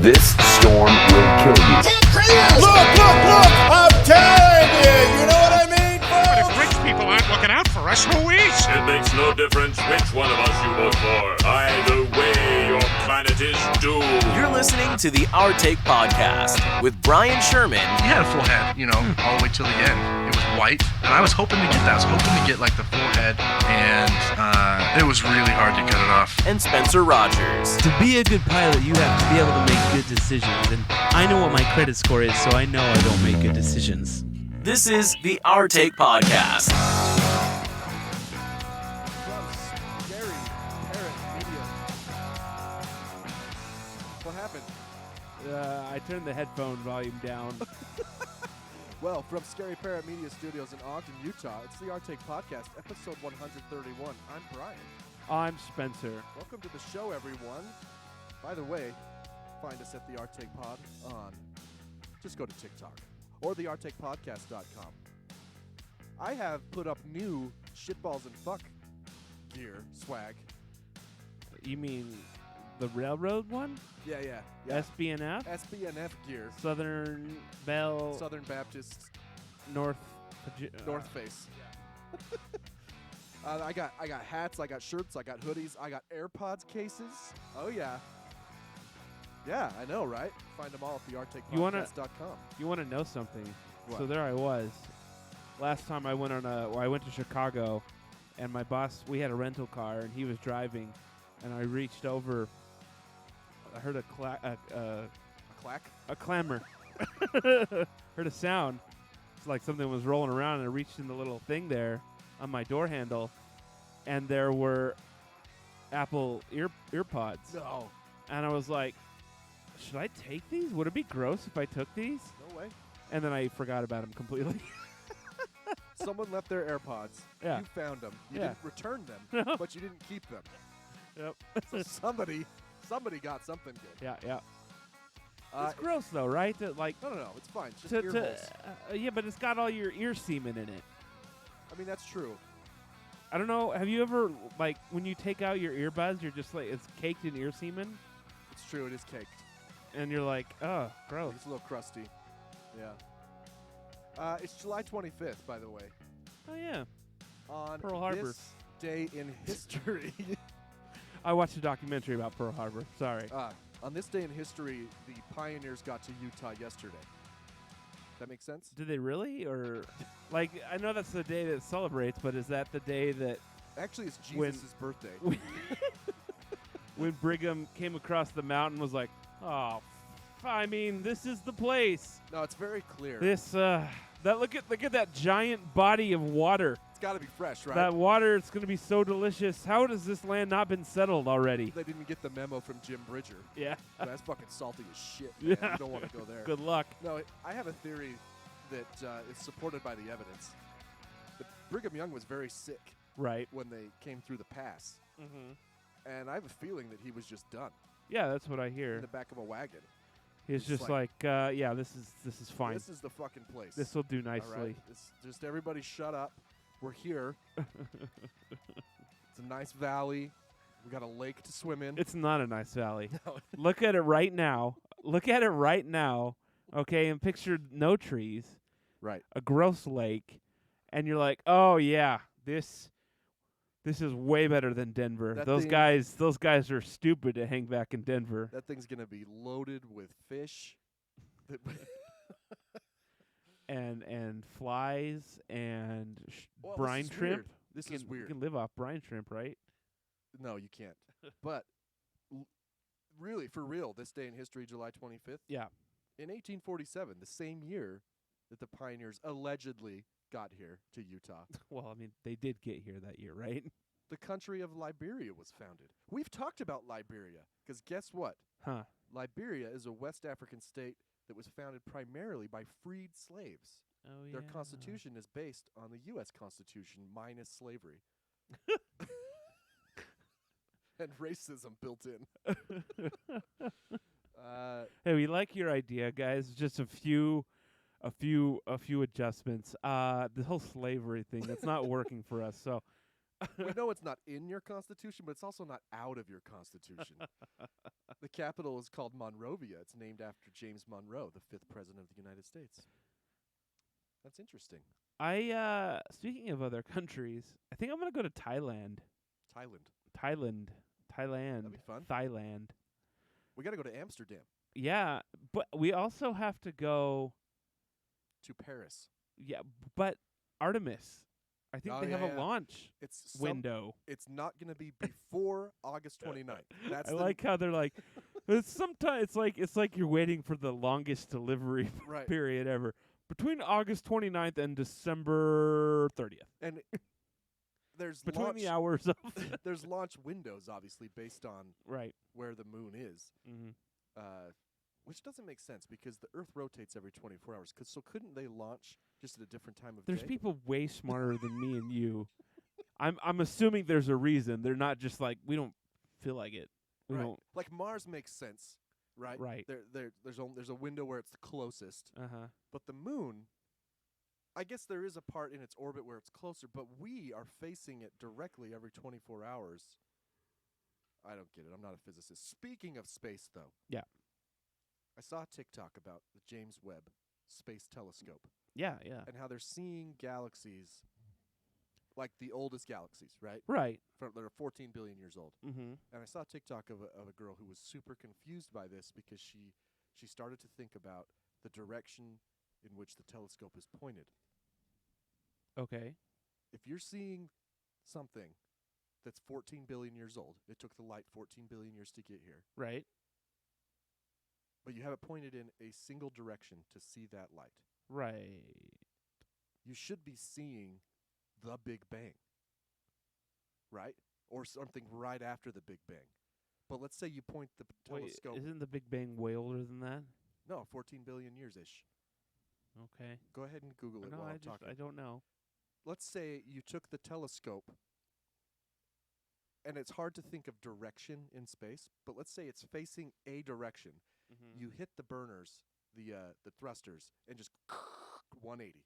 This storm will kill you. Look! I'm telling you! You know what I mean, But folks? if rich people aren't looking out for us, who is? It makes no difference which one of us you vote for. Either way, your planet is doomed. You're listening to the Our Take Podcast with Brian Sherman. He had a full head, all the way till the end. It was white, and I was hoping to get that. I was hoping to get, the full head, and it was really hard to cut it off. And Spencer Rogers. To be a good pilot, you have to be able to make good decisions. And I know what my credit score is, so I know I don't make good decisions. This is the Our Take Podcast. Scary Parrot Media. What happened? I turned the headphone volume down. Well, from Scary Parrot Media Studios in Ogden, Utah, it's the Our Take Podcast, episode 131. I'm Brian. I'm Spencer. Welcome to the show, everyone. By the way, find us at the Our Take Pod on, just go to TikTok, or theourtakepodcast.com. I have put up new shitballs and fuck gear, swag. You mean the railroad one? Yeah. SBNF? SBNF gear. Southern Bell Southern Baptist North Face. I got hats, I got shirts, I got hoodies, I got AirPods cases. Oh yeah. Yeah, I know, right? Find them all at theourtakepodcast.com. You want to know something? What? So there I was. Last time I went I went to Chicago, and my boss, we had a rental car, and he was driving, and I reached over. I heard a clamor. Heard a sound. It's like something was rolling around, and I reached in the little thing there on my door handle, and there were Apple earpods. No. And I was like, should I take these? Would it be gross if I took these? No way. And then I forgot about them completely. Someone left their AirPods. Yeah. You found them. You Yeah. didn't return them, No. but you didn't keep them. Yep. So somebody got something good. Yeah. Uh, It's gross though, right? That like No. It's fine. It's just ear holes. yeah, but it's got all your ear semen in it. I mean, that's true. I don't know. Have you ever when you take out your earbuds, you're just like it's caked in ear semen, It's true. It is caked. and you're like, oh, gross. It's a little crusty. Yeah. It's July 25th, by the way. Oh yeah. On Pearl Harbor. this day in history. I watched a documentary about Pearl Harbor. Sorry. On this day in history, the pioneers got to Utah yesterday. That make sense? Did they really? Or I know that's the day that it celebrates, but is that the day that Actually, it's When- Jesus' birthday. when Brigham came across the mountain was like, oh, I mean, this is the place. No, it's very clear. This look at that giant body of water. It's got to be fresh, right? That water, it's going to be so delicious. How has this land not been settled already? They didn't get the memo from Jim Bridger. Yeah. That's fucking salty as shit, man. Yeah. You don't want to go there. Good luck. No, I have a theory that is supported by the evidence. That Brigham Young was very sick Right. when they came through the pass. Mm-hmm. And I have a feeling that he was just done Yeah, that's what I in hear. the back of a wagon. He's just just like, yeah, this is fine. This is the fucking place. This will do All nicely. right? It's just everybody shut up. We're here. It's a nice valley. We got a lake to swim in. It's not a nice valley. No. Look at it right now. Look at it right now. Okay, and picture no trees, Right. a gross lake, and you're like, oh yeah, this is way better than Denver. That Those thing- guys are stupid to hang back in Denver. That thing's going to be loaded with fish. And flies and Well, this brine is shrimp. weird. This is You weird. can live off brine shrimp, right? No, you can't. But really, for real, this day in history, July 25th, Yeah. in 1847, the same year that the pioneers allegedly got here to Utah, Well, I mean, they did get here that year, right? the country of Liberia was founded. We've talked about Liberia, because guess what? Huh. Liberia is a West African state that was founded primarily by freed slaves. Oh yeah. Their constitution is based on the U.S. Constitution minus slavery. And racism built in. Hey, we like your idea, guys. Just a few adjustments. The whole slavery thing, that's not working for us. So We know it's not in your Constitution, but it's also not out of your Constitution. The capital is called Monrovia. It's named after James Monroe, the 5th president of the United States. That's interesting. Speaking of other countries, I think I'm gonna go to Thailand. Thailand. That'd be fun. Thailand. We got to go to Amsterdam, Yeah, but we also have to go. to Paris. Yeah, but Artemis. I think Oh, they have yeah, a yeah. launch It's window. It's not going to be before August 29th. That's I the, like how they're like. Sometimes it's like you're waiting for the longest delivery right. period ever between August 29th and December 30th. And there's Between launch, the hours of there's launch windows, obviously, based on right. where the moon is, Mm-hmm. which doesn't make sense because the Earth rotates every 24 hours. So couldn't they launch just at a different time of There's day? people way smarter than me and you. I'm assuming there's a reason. They're not just like we don't feel like it. We right. don't. Like Mars makes sense, right? Right. There's a window where it's the closest, but the moon, I guess there is a part in its orbit where it's closer, but we are facing it directly every 24 hours. I don't get it. I'm not a physicist. Speaking of space, though. Yeah. I saw a TikTok about the James Webb Space Telescope Yeah. and how they're seeing galaxies, like the oldest galaxies, right? Right. That are 14 billion years old. Mm-hmm. And I saw a TikTok of a girl who was super confused by this because she started to think about the direction in which the telescope is pointed. Okay. If you're seeing something that's 14 billion years old, it took the light 14 billion years to get here, Right. but you have it pointed in a single direction to see that light. Right. You should be seeing the Big Bang, right? Or something right after the Big Bang. But let's say you point the telescope. Wait, isn't the Big Bang way older than that? No, 14 billion years-ish. Okay. Go ahead and Google it No, while I I'm talking. I don't know. Let's say you took the telescope, and it's hard to think of direction in space, but let's say it's facing a direction. Mm-hmm. You hit the burners, the thrusters, and just 180.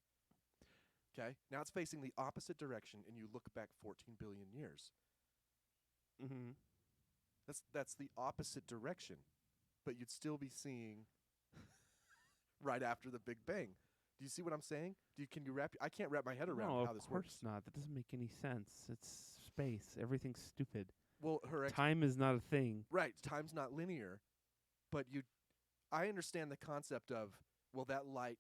Okay? Now it's facing the opposite direction, and you look back 14 billion years. Mm-hmm. That's the opposite direction, but you'd still be seeing right after the Big Bang. Do you see what I'm saying? Can you wrap? I can't wrap my head around No, how of this course works. not. That doesn't make any sense. It's space. Everything's stupid. Well, Time is not a thing. right, time's not linear, but I understand the concept of, well, that light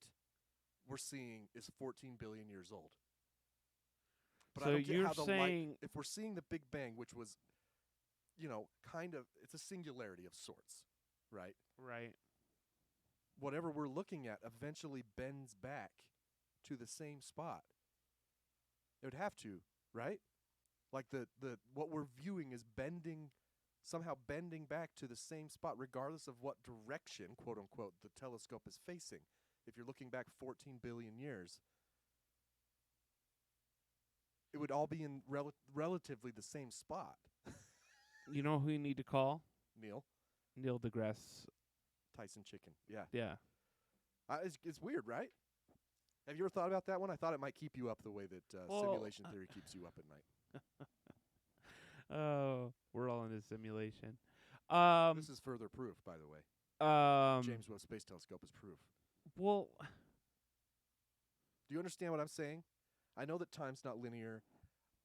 we're seeing is 14 billion years old. But I So don't get you're how the saying- light, if we're seeing the Big Bang, which was, kind of, it's a singularity of sorts, right? Right. Whatever we're looking at eventually bends back to the same spot. It would have to, right? Like the what we're viewing is somehow bending back to the same spot regardless of what direction, quote unquote, the telescope is facing. If you're looking back 14 billion years, it would all be in relatively the same spot. You know who you need to call? Neil deGrasse. Tyson Chicken. Yeah. Yeah. It's weird, right? Have you ever thought about that one? I thought it might keep you up the way that simulation theory keeps you up at night. Oh, we're all in a simulation. This is further proof, by the way. James Webb Space Telescope is proof. Well, Do you understand what I'm saying? I know that time's not linear.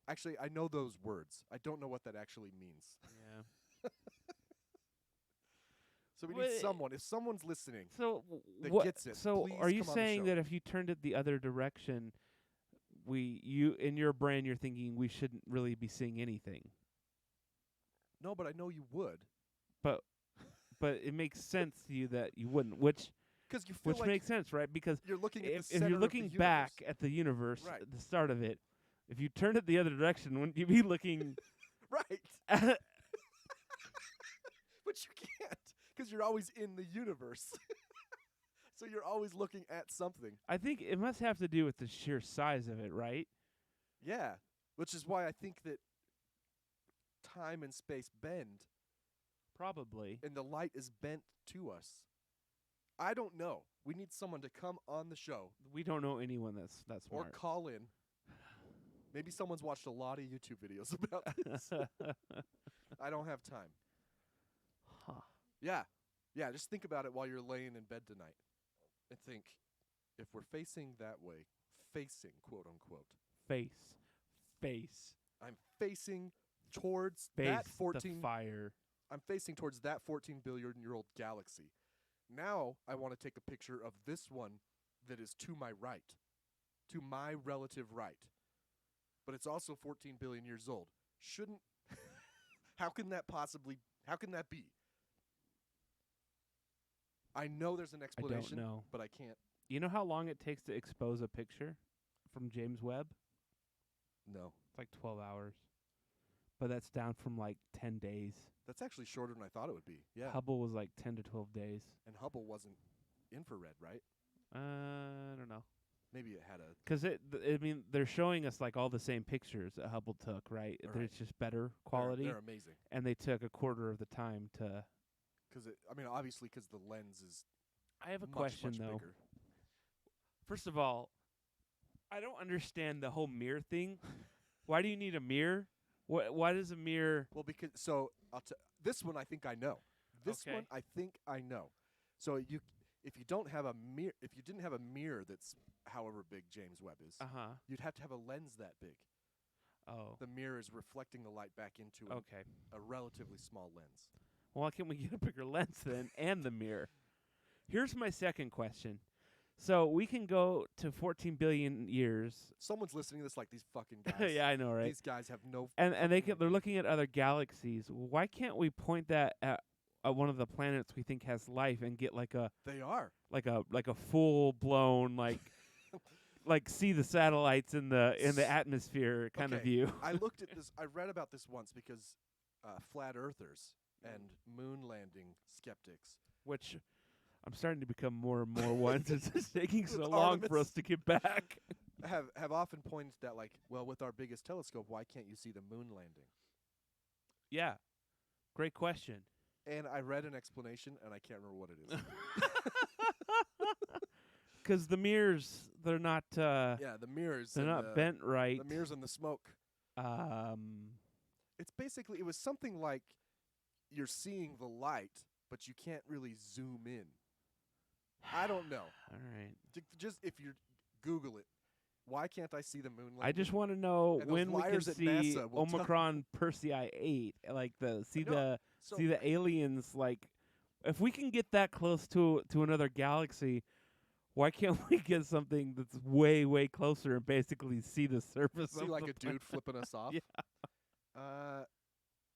Actually, I know those words. I don't know what that actually means. yeah. So we Well, need someone. If someone's listening, So that what? gets it, So please are you come on the saying show. that if you turned it the other direction, you in your brain you're thinking we shouldn't really be seeing anything? No, but I know you would. But it makes sense to you that you wouldn't, which Because you feel like makes sense, right? Because you're looking at the if center you're of looking the back universe. at the universe Right. at the start of it, if you turned it the other direction, wouldn't you be looking Right. at But you can't, because you're always in the universe. So you're always looking at something. I think it must have to do with the sheer size of it, right? Yeah. Which is why I think that time and space bend, Probably. and the light is bent to us. I don't know. We need someone to come on the show We don't know anyone that's or smart. call in. Maybe someone's watched a lot of YouTube videos about this. I don't have time. Huh. Yeah. Yeah, just think about it while you're laying in bed tonight. And think, if we're facing that way, facing, quote unquote, Face. I'm facing towards Face that the 14 fire. I'm facing towards that 14 billion-year-old galaxy. Now I want to take a picture of this one that is to my right, to my relative right. But it's also 14 billion years old. Shouldn't how can that be? I know there's an explanation, know. but I can't. You know how long it takes to expose a picture from James Webb? No. It's like 12 hours. But that's down from like 10 days. That's actually shorter than I thought it would be. Yeah. Hubble was like 10 to 12 days. And Hubble wasn't infrared, right? I don't know. Maybe it had a Because they're showing us like all the same pictures that Hubble took, right? Right. There's just better quality. They're amazing. And they took a quarter of the time to. Because obviously, because the lens is I have a much, question much though. bigger. First of all, I don't understand the whole mirror thing. Why do you need a mirror? Why does a mirror? Well, because this one I think I know. This Okay. one I think I know. So if you don't have a mirror, if you didn't have a mirror that's however big James Webb is, you'd have to have a lens that big. Oh. The mirror is reflecting the light back into Okay. a relatively small lens. Well, why can't we get a bigger lens then and the mirror? Here's my second question. So we can go to 14 billion years. Someone's listening to this like these fucking guys. Yeah, I know, right? These guys have no. And they're looking at other galaxies. Why can't we point that at one of the planets we think has life and get like a They are. like a full blown like see the satellites in the atmosphere kind of Okay, view? I looked at this. I read about this once because flat earthers and moon landing skeptics. Which I'm starting to become more and more one since it's taking so With long for Artemis. us to get back. have often pointed that with our biggest telescope, why can't you see the moon landing? Yeah. Great question. And I read an explanation, and I can't remember what it is. Because the mirrors, they're not Yeah, the mirrors. they're and not bent right. The mirrors and the smoke. It's basically, it was something like you're seeing the light, but you can't really zoom in. I don't know. All right. Just if you Google it, why can't I see the moon landing? I just want to know And those when we can liars at see NASA will tell- Omicron Persei 8, like see know. So- the aliens. Like, if we can get that close to another galaxy, why can't we get something that's way way closer and basically see the surface? See of like the a dude flipping us off. Yeah.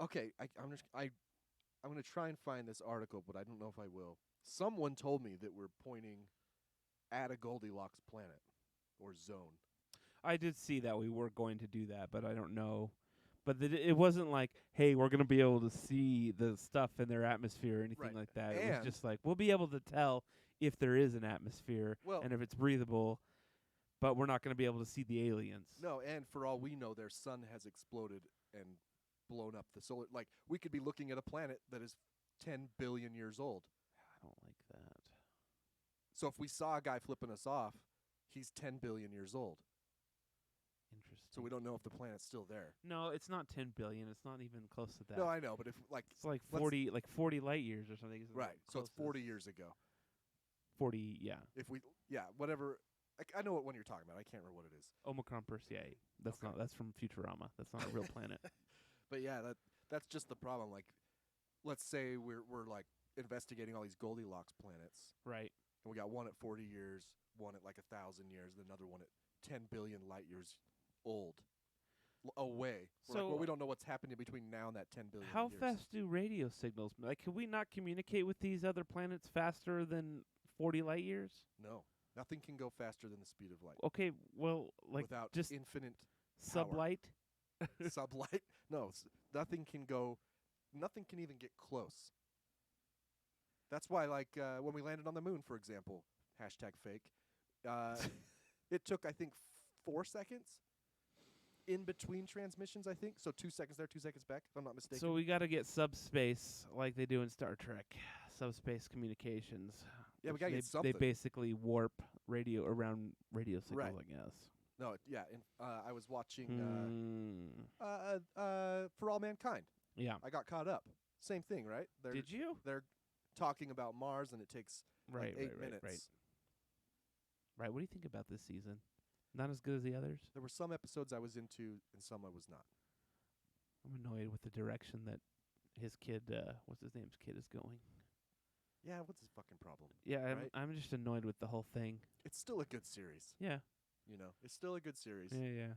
Okay. I'm gonna try and find this article, but I don't know if I will. Someone told me that we're pointing at a Goldilocks planet or zone. I did see that we were going to do that, but I don't know. But it wasn't like, hey, we're going to be able to see the stuff in their atmosphere or anything Right. like that. It And- was just like, we'll be able to tell if there is an atmosphere Well- and if it's breathable, but we're not going to be able to see the aliens. No, and for all we know, their sun has exploded and blown up the solar. Like, we could be looking at a planet that is 10 billion years old. I don't like that. So if we saw a guy flipping us off, he's 10 billion years old. Interesting. So we don't know if the planet's still there. No, it's not 10 billion. It's not even close to that. No, I know, but if it's like let's- 40 light years or something. isn't it? right, so it's Closest. 40 years ago. 40, yeah. If we, whatever. I know what one you're talking about. I can't remember what it is. Omicron Persei 8. That's Okay. not. That's from Futurama. That's not a real planet. But yeah, that's just the problem. Like, let's say we're like investigating all these Goldilocks planets, Right. and we got one at 40 years, one at like 1,000 years, and another one at 10 billion light years old away. We're like, So- well, we don't know what's happening between now and that 10 billion How years. fast do radio signals? Like, can we not communicate with these other planets faster than 40 light years? No, nothing can go faster than the speed of light. Okay, well, like without just infinite sublight. sublight. No, nothing can go. Nothing can even get close. That's why, like, when we landed on the moon, for example, #fake. It took, I think, 4 seconds in between transmissions. I think so. 2 seconds there, 2 seconds back. If I'm not mistaken. So we got to get subspace like they do in Star Trek, subspace communications. Yeah, we which gotta they, get something. They basically warp radio around radio signals, Right. I guess. No, yeah. I was watching Hmm. For All Mankind. Yeah. I got caught up. Same thing, right? Did you? They're talking about Mars, and it takes Right, like 8 right, minutes. right. Right. What do you think about this season? Not as good as the others? There were some episodes I was into, and some I was not. I'm annoyed with the direction that his kid, what's his name's kid, is going. Yeah, what's his fucking problem? Yeah, Right? I'm just annoyed with the whole thing. It's still a good series. Yeah. You know, it's still a good series. Yeah.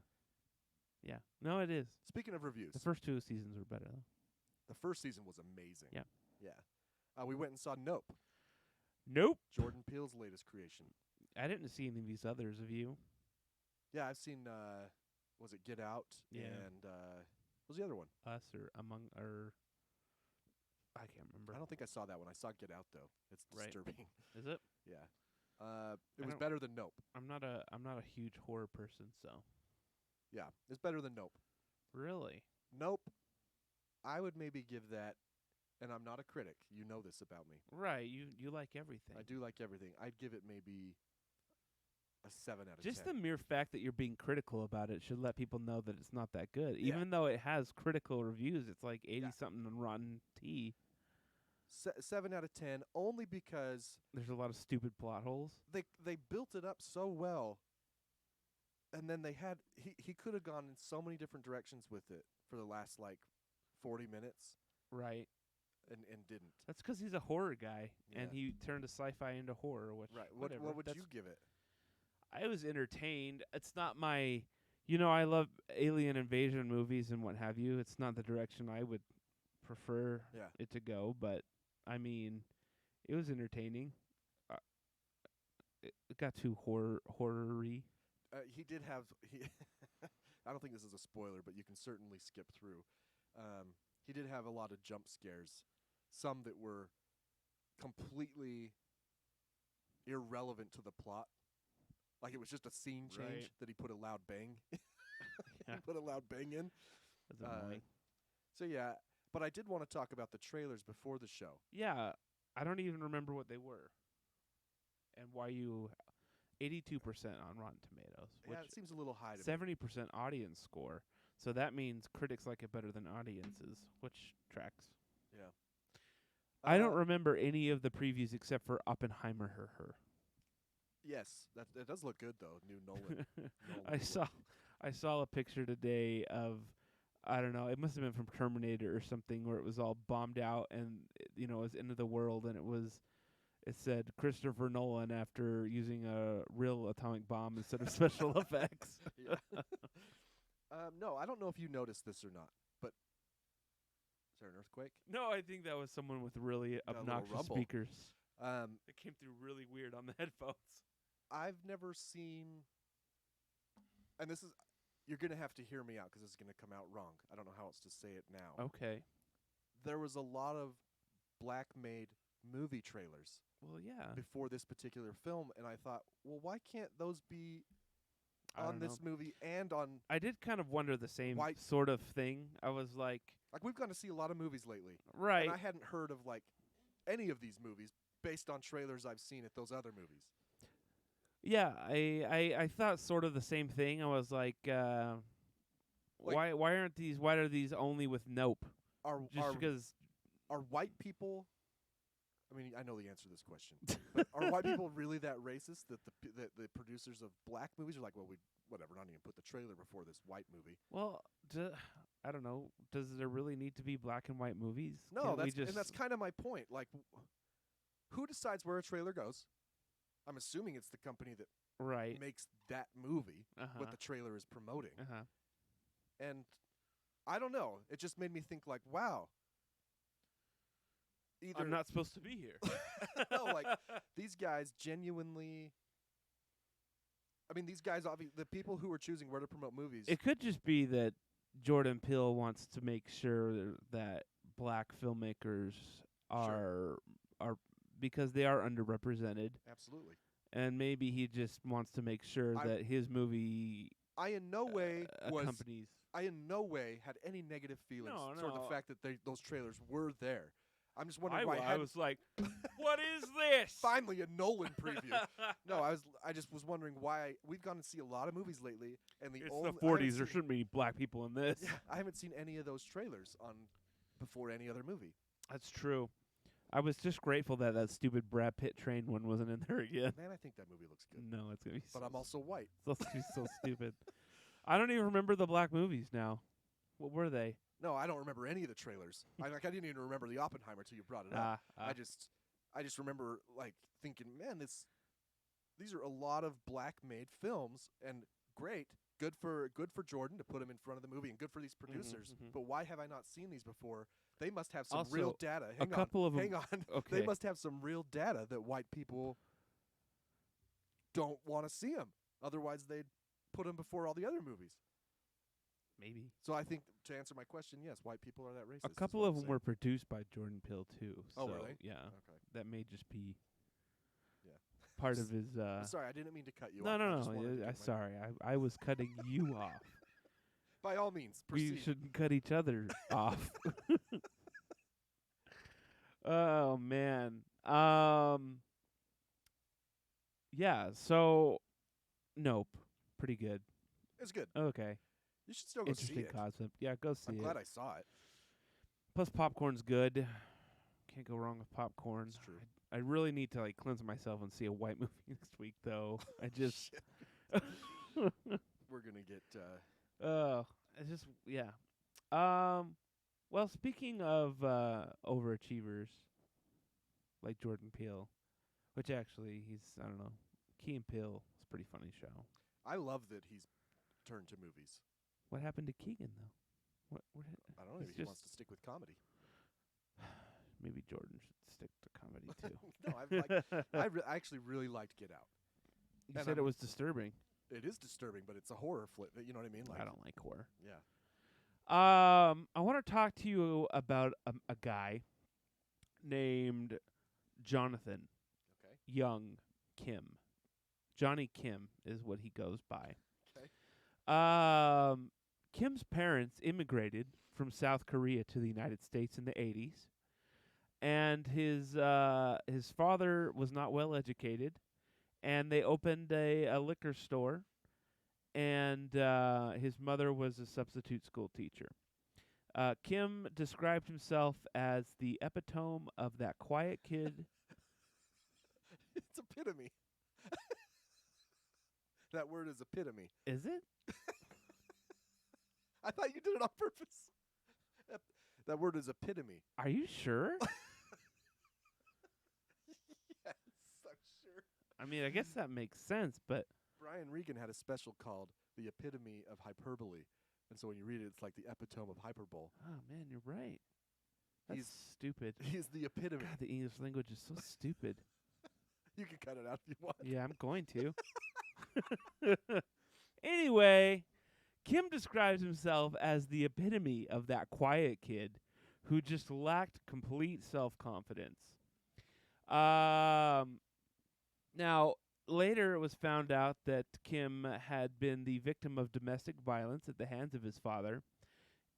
Yeah. No, it is. Speaking of reviews, The first 2 seasons were better, though. the first season was amazing. Yeah. Yeah. We went and saw Nope, Nope. Jordan Peele's latest creation. I didn't see any of these others. Have you? Yeah, I've seen. Was it Get Out? Yeah. And what was the other one? Us or Among or I can't remember. I don't think I saw that one. I saw Get Out though. It's Right. disturbing. Is it? Yeah. I It was don't- better than Nope. I'm not a huge horror person, so. Yeah, it's better than Nope. Really? Nope. I would maybe give that, and I'm not a critic. You know this about me. Right. You like everything. I do like everything. I'd give it maybe a 7 out of Just 10. the mere fact that you're being critical about it should let people know that it's not that good. Yeah. Even though it has critical reviews, it's like 80 Yeah. something on Rotten T. 7 out of 10, only because There's a lot of stupid plot holes. they built it up so well, and then they had he could have gone in so many different directions with it for the last like 40 minutes, Right. and didn't. That's 'cause he's a horror guy, and Yeah. he turned a sci-fi into horror, which Right. whatever. What would That's- you give it? I was entertained. It's not my, I love alien invasion movies and what have you. It's not the direction I would prefer Yeah. it to go, but I mean, it was entertaining. It got too horror-y. He did have he. I don't think this is a spoiler, but you can certainly skip through. He did have a lot of jump scares, some that were completely irrelevant to the plot. Like it was just a scene change Right. that he put a loud bang. Yeah. He put a loud bang in. That's annoying. So yeah, but I did want to talk about the trailers before the show. Yeah, I don't even remember what they were. And why 82% on Rotten Tomatoes, Yeah, it which seems a little high to me. 70% audience score. So that means critics like it better than audiences, which tracks. Yeah. I don't remember any of the previews except for Oppenheimer. Her. Yes, that does look good though. New Nolan. I saw a picture today of, I don't know, it must have been from Terminator or something, where it was all bombed out and it was end of the world, and it said Christopher Nolan after using a real atomic bomb instead of special effects. Yeah. No, I don't know if you noticed this or not, but is there an earthquake? No, I think that was someone with really Got a little obnoxious rumble. speakers. It came through really weird on the headphones. I've never seen, and this is, you're going to have to hear me out because this is going to come out wrong. I don't know how else to say it now. Okay. There was a lot of black-made movie trailers Well, yeah. before this particular film, and I thought, well, why can't those be I on don't this know. movie and on, I did kind of wonder the same White- sort of thing. I was like, we've gone to see a lot of movies lately, right. and I hadn't heard of, any of these movies based on trailers I've seen at those other movies. Yeah, I thought sort of the same thing. I was like, why are these only with Nope? Are Just because are white people? I mean, I know the answer to this question, but are white people really that racist that the producers of black movies are like, well, whatever, not even put the trailer before this white movie. well, I don't know. Does there really need to be black and white movies? No, Can't we and that's kind of my point. Like, who decides where a trailer goes? I'm assuming it's the company that right. makes that movie, Uh-huh. what the trailer is promoting. Uh-huh. And I don't know. It just made me think like, wow. Either I'm not supposed to be here. no, like these guys genuinely. I mean, these guys, the people who are choosing where to promote movies. It could just be that Jordan Peele wants to make sure that black filmmakers are because they are underrepresented, absolutely. and maybe he just wants to make sure that his movie I in no way accompanies. I in no way had any negative feelings No, toward no. the fact that those trailers were there. I'm just wondering why I was like, what is this? finally a Nolan preview. No, I just was wondering why we've gone to see a lot of movies lately, and It's only, the 40s. There shouldn't be any black people in this. Yeah, I haven't seen any of those trailers before any other movie. That's true. I was just grateful that stupid Brad Pitt train one wasn't in there again. Man, I think that movie looks good. No, it's gonna be. But I'm also white. so stupid. I don't even remember the black movies now. What were they? No, I don't remember any of the trailers. I didn't even remember the Oppenheimer till you brought it up. I just remember like thinking, man, these are a lot of black made films, and great, good for Jordan to put him in front of the movie, and good for these producers. mhm. But why have I not seen these before? They must have some Also, real data. a couple of 'em- Hang on. okay. They must have some real data that white people don't want to see them. Otherwise, they'd put them before all the other movies. Maybe. So I think to answer my question, yes, white people are that racist. A is couple what of I'm them were produced by Jordan Peele too. Oh, so, were they? Yeah. Okay. That may just be Yeah. part of his. I'm sorry, I didn't mean to cut you No, off. I no, just wanted to no. get my- Sorry, I was cutting you off. By all means, We proceed. shouldn't cut each other off. Oh man. Yeah. So, Nope. Pretty good. It's good. Okay. You should still go see Interesting it. concept. Yeah, go see I'm it. glad I saw it. Plus, popcorn's good. Can't go wrong with popcorn. It's true. I really need to cleanse myself and see a white movie next week, though. I just. We're gonna get. Oh, it's just Well, speaking of overachievers, like Jordan Peele, which actually I don't know, Key and Peele is a pretty funny show. I love that he's turned to movies. What happened to Keegan though? What I don't know. he's Maybe he just- wants to stick with comedy. Maybe Jordan should stick to comedy too. No, I actually really liked Get Out. You and said I'm- it was disturbing. It is disturbing, but it's a horror flip. You know what I mean? I don't like horror. Yeah. I want to talk to you about a guy named Jonathan Okay. Young Kim. Johnny Kim is what he goes by. Okay. Kim's parents immigrated from South Korea to the United States in the 80s, and his father was not well educated, and they opened a liquor store, and his mother was a substitute school teacher. Kim described himself as the epitome of that quiet kid. It's epitome. That word is epitome. Is it? I thought you did it on purpose. That word is epitome. Are you sure? Yes, I'm sure. I mean, I guess that makes sense, but Brian Regan had a special called The Epitome of Hyperbole. And so when you read it, it's like the epitome of hyperbole. oh man, you're right. That's He's- stupid. He's the epitome. God, the English language is so stupid. You can cut it out if you want. Yeah, I'm going to. Anyway, Kim describes himself as the epitome of that quiet kid who just lacked complete self-confidence. Now, later it was found out that Kim had been the victim of domestic violence at the hands of his father.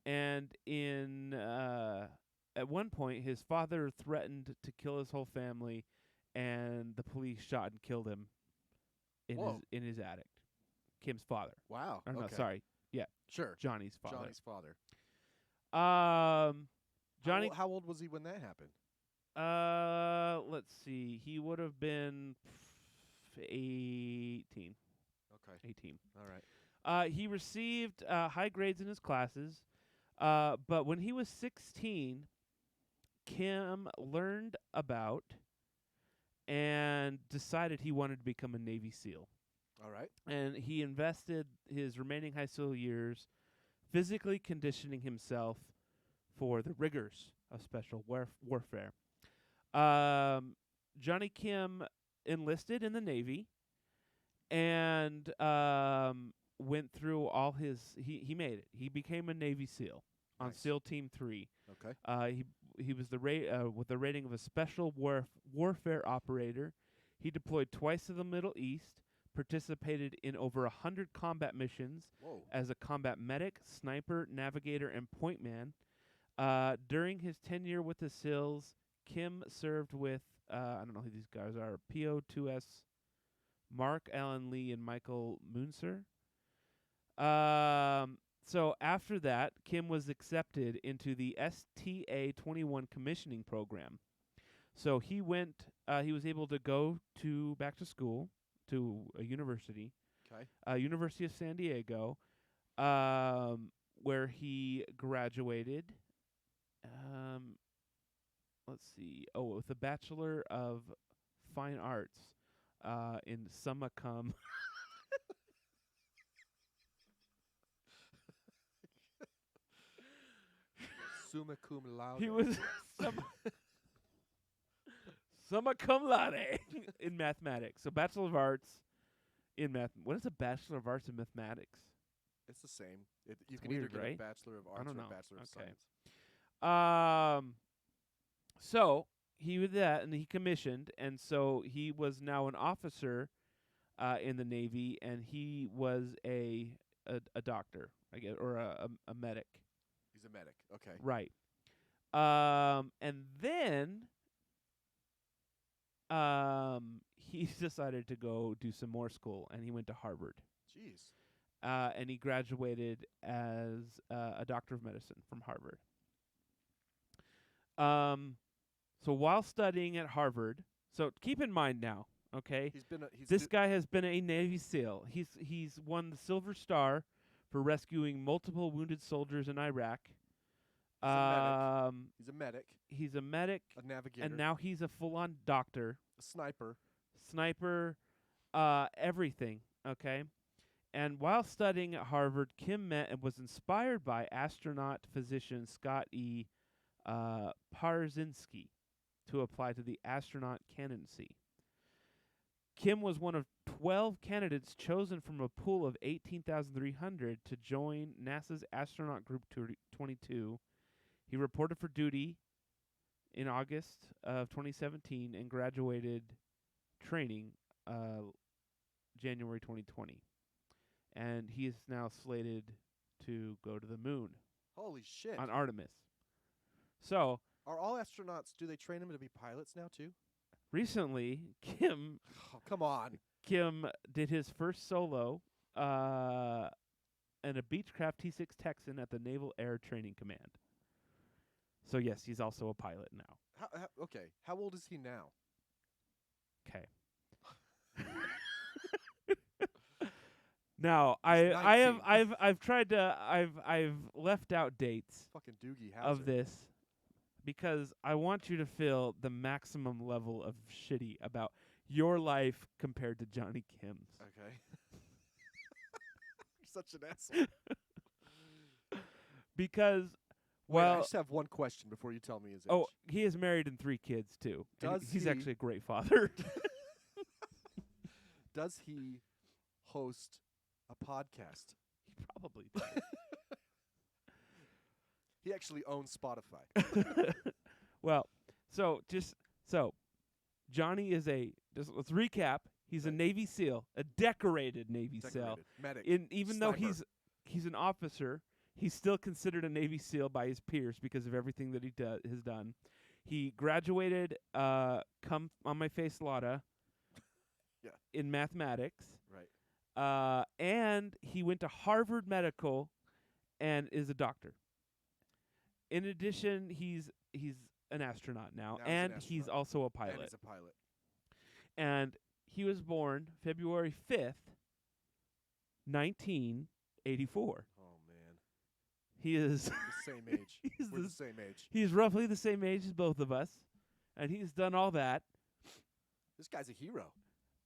And at one point, his father threatened to kill his whole family, and the police shot and killed him in his attic. Kim's father. Wow. Or no, okay. sorry. Yeah, Sure. Johnny's father. Johnny's father. Johnny. How old was he when that happened? Let's see. He would have been 18. Okay. 18. All right. He received high grades in his classes, but when he was 16, Kim learned about and decided he wanted to become a Navy SEAL. All right. And he invested his remaining high school years physically conditioning himself for the rigors of special warfare. Johnny Kim enlisted in the Navy and went through all his. He made it. He became a Navy SEAL on Nice. SEAL Team 3. Okay. He was with the rating of a special warfare operator. He deployed twice to the Middle East, participated in over 100 combat missions Whoa. as a combat medic, sniper, navigator, and point man. During his tenure with the SEALs, Kim served with I don't know who these guys are. PO2S, Mark Allen Lee, and Michael Munzer. So after that, Kim was accepted into the STA 21 commissioning program. So he went. He was able to go back to school to a university. Okay. University of San Diego, where he graduated. Let's see. Oh, with a Bachelor of Fine Arts in summa cum. Summa cum laude. He was summa cum laude in mathematics. So Bachelor of Arts in math. What is a Bachelor of Arts in mathematics? It's the same. You It's can weird, either get right? a Bachelor of Arts don't or know. a Bachelor of Okay. Science. So he did that, and he commissioned, and so he was now an officer in the Navy, and he was a doctor, I guess, or a medic. He's a medic. Okay. Right. And then he decided to go do some more school, and he went to Harvard. Jeez. And he graduated as a doctor of medicine from Harvard. So while studying at Harvard, so keep in mind now, okay, this guy has been a Navy SEAL. He's won the Silver Star for rescuing multiple wounded soldiers in Iraq. He's a medic. He's a medic. A navigator. And now he's a full-on doctor. A sniper. Everything, okay? And while studying at Harvard, Kim met and was inspired by astronaut physician Scott E. Parzynski to apply to the astronaut candidacy. Kim was one of 12 candidates chosen from a pool of 18,300 to join NASA's Astronaut Group 22. He reported for duty in August of 2017 and graduated training January 2020. And he is now slated to go to the moon. Holy shit. On Artemis. So, are all astronauts, do they train them to be pilots now too? Recently, Kim come on. Kim did his first solo in a Beechcraft T6 Texan at the Naval Air Training Command. So yes, he's also a pilot now. Okay. How old is he now? Okay. Now I've tried to I've left out dates Fucking Doogie Howser. of this because I want you to feel the maximum level of shitty about your life compared to Johnny Kim's. Okay. You're such an asshole. Because Wait, I well, just have one question before you tell me his age. oh, he is married and 3 kids too. And Does he's he- actually a great father. Does he host a podcast? He probably does. He actually owns Spotify. Well, so Johnny is let's recap. He's a Navy SEAL, a decorated Navy SEAL. Decorated. Medic. Even though Sniper. he's an officer, he's still considered a Navy SEAL by his peers because of everything that he has done. He graduated come on my face Lotta in mathematics. Right. And he went to Harvard Medical and is a doctor. In addition, he's an astronaut now, and he's also a pilot. And he's a pilot. And he was born February 5th, 1984. Oh man. He is the same age. We're the same age. He's roughly the same age as both of us, and he's done all that. This guy's a hero.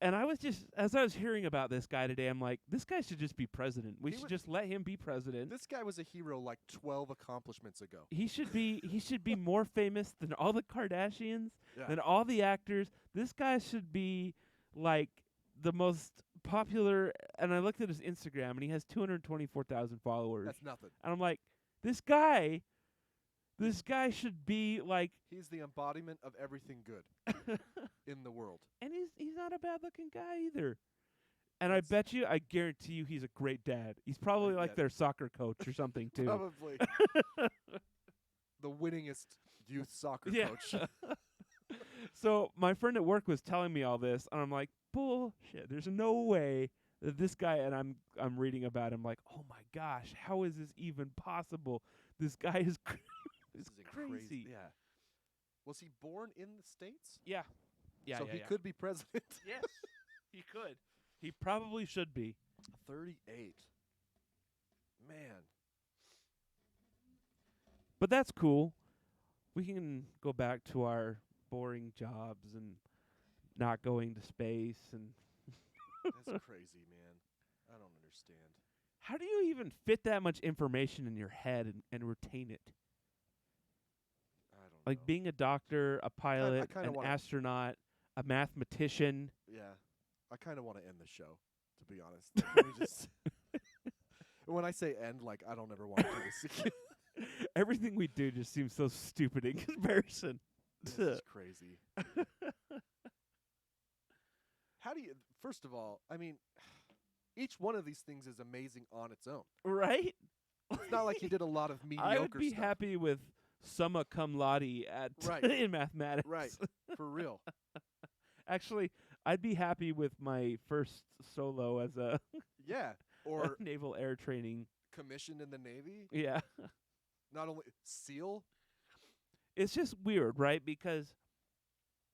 And I was as I was hearing about this guy today, I'm like, this guy should just be president. We should just let him be president. This guy was a hero like 12 accomplishments ago. He should be more famous than all the Kardashians, Yeah. than all the actors. This guy should be like the most popular. And I looked at his Instagram, and he has 224,000 followers. That's nothing. And I'm like, this guy should be like. He's the embodiment of everything good in the world. And he's not a bad looking guy either. And I guarantee you he's a great dad. He's probably like their soccer coach or something too. Probably. The winningest youth soccer coach. So my friend at work was telling me all this, and I'm like, bullshit. There's no way that this guy, and I'm reading about him like, oh my gosh, how is this even possible? This guy is This is crazy. Yeah. Was he born in the States? Yeah. Yeah, so yeah, he yeah. could be president. Yes, he could. He probably should be. 38. Man. But that's cool. We can go back to our boring jobs and not going to space. And That's crazy, man. I don't understand. how do you even fit that much information in your head and retain it? I don't Like know. being a doctor, a pilot, kinda an wanna- astronaut, a mathematician. Yeah. I kind of want to end the show, to be honest. Like, let me just when I say end, like, I don't ever want to do this again. Everything we do just seems so stupid in comparison. This is crazy. How do you, first of all, I mean, each one of these things is amazing on its own. Right? It's not like you did a lot of mediocre I would be stuff. happy with summa cum laude at Right. in mathematics. Right. For real. Actually, I'd be happy with my first solo as a Yeah. Or naval air training. commissioned in the Navy. Yeah. Not only SEAL. It's just weird, right? Because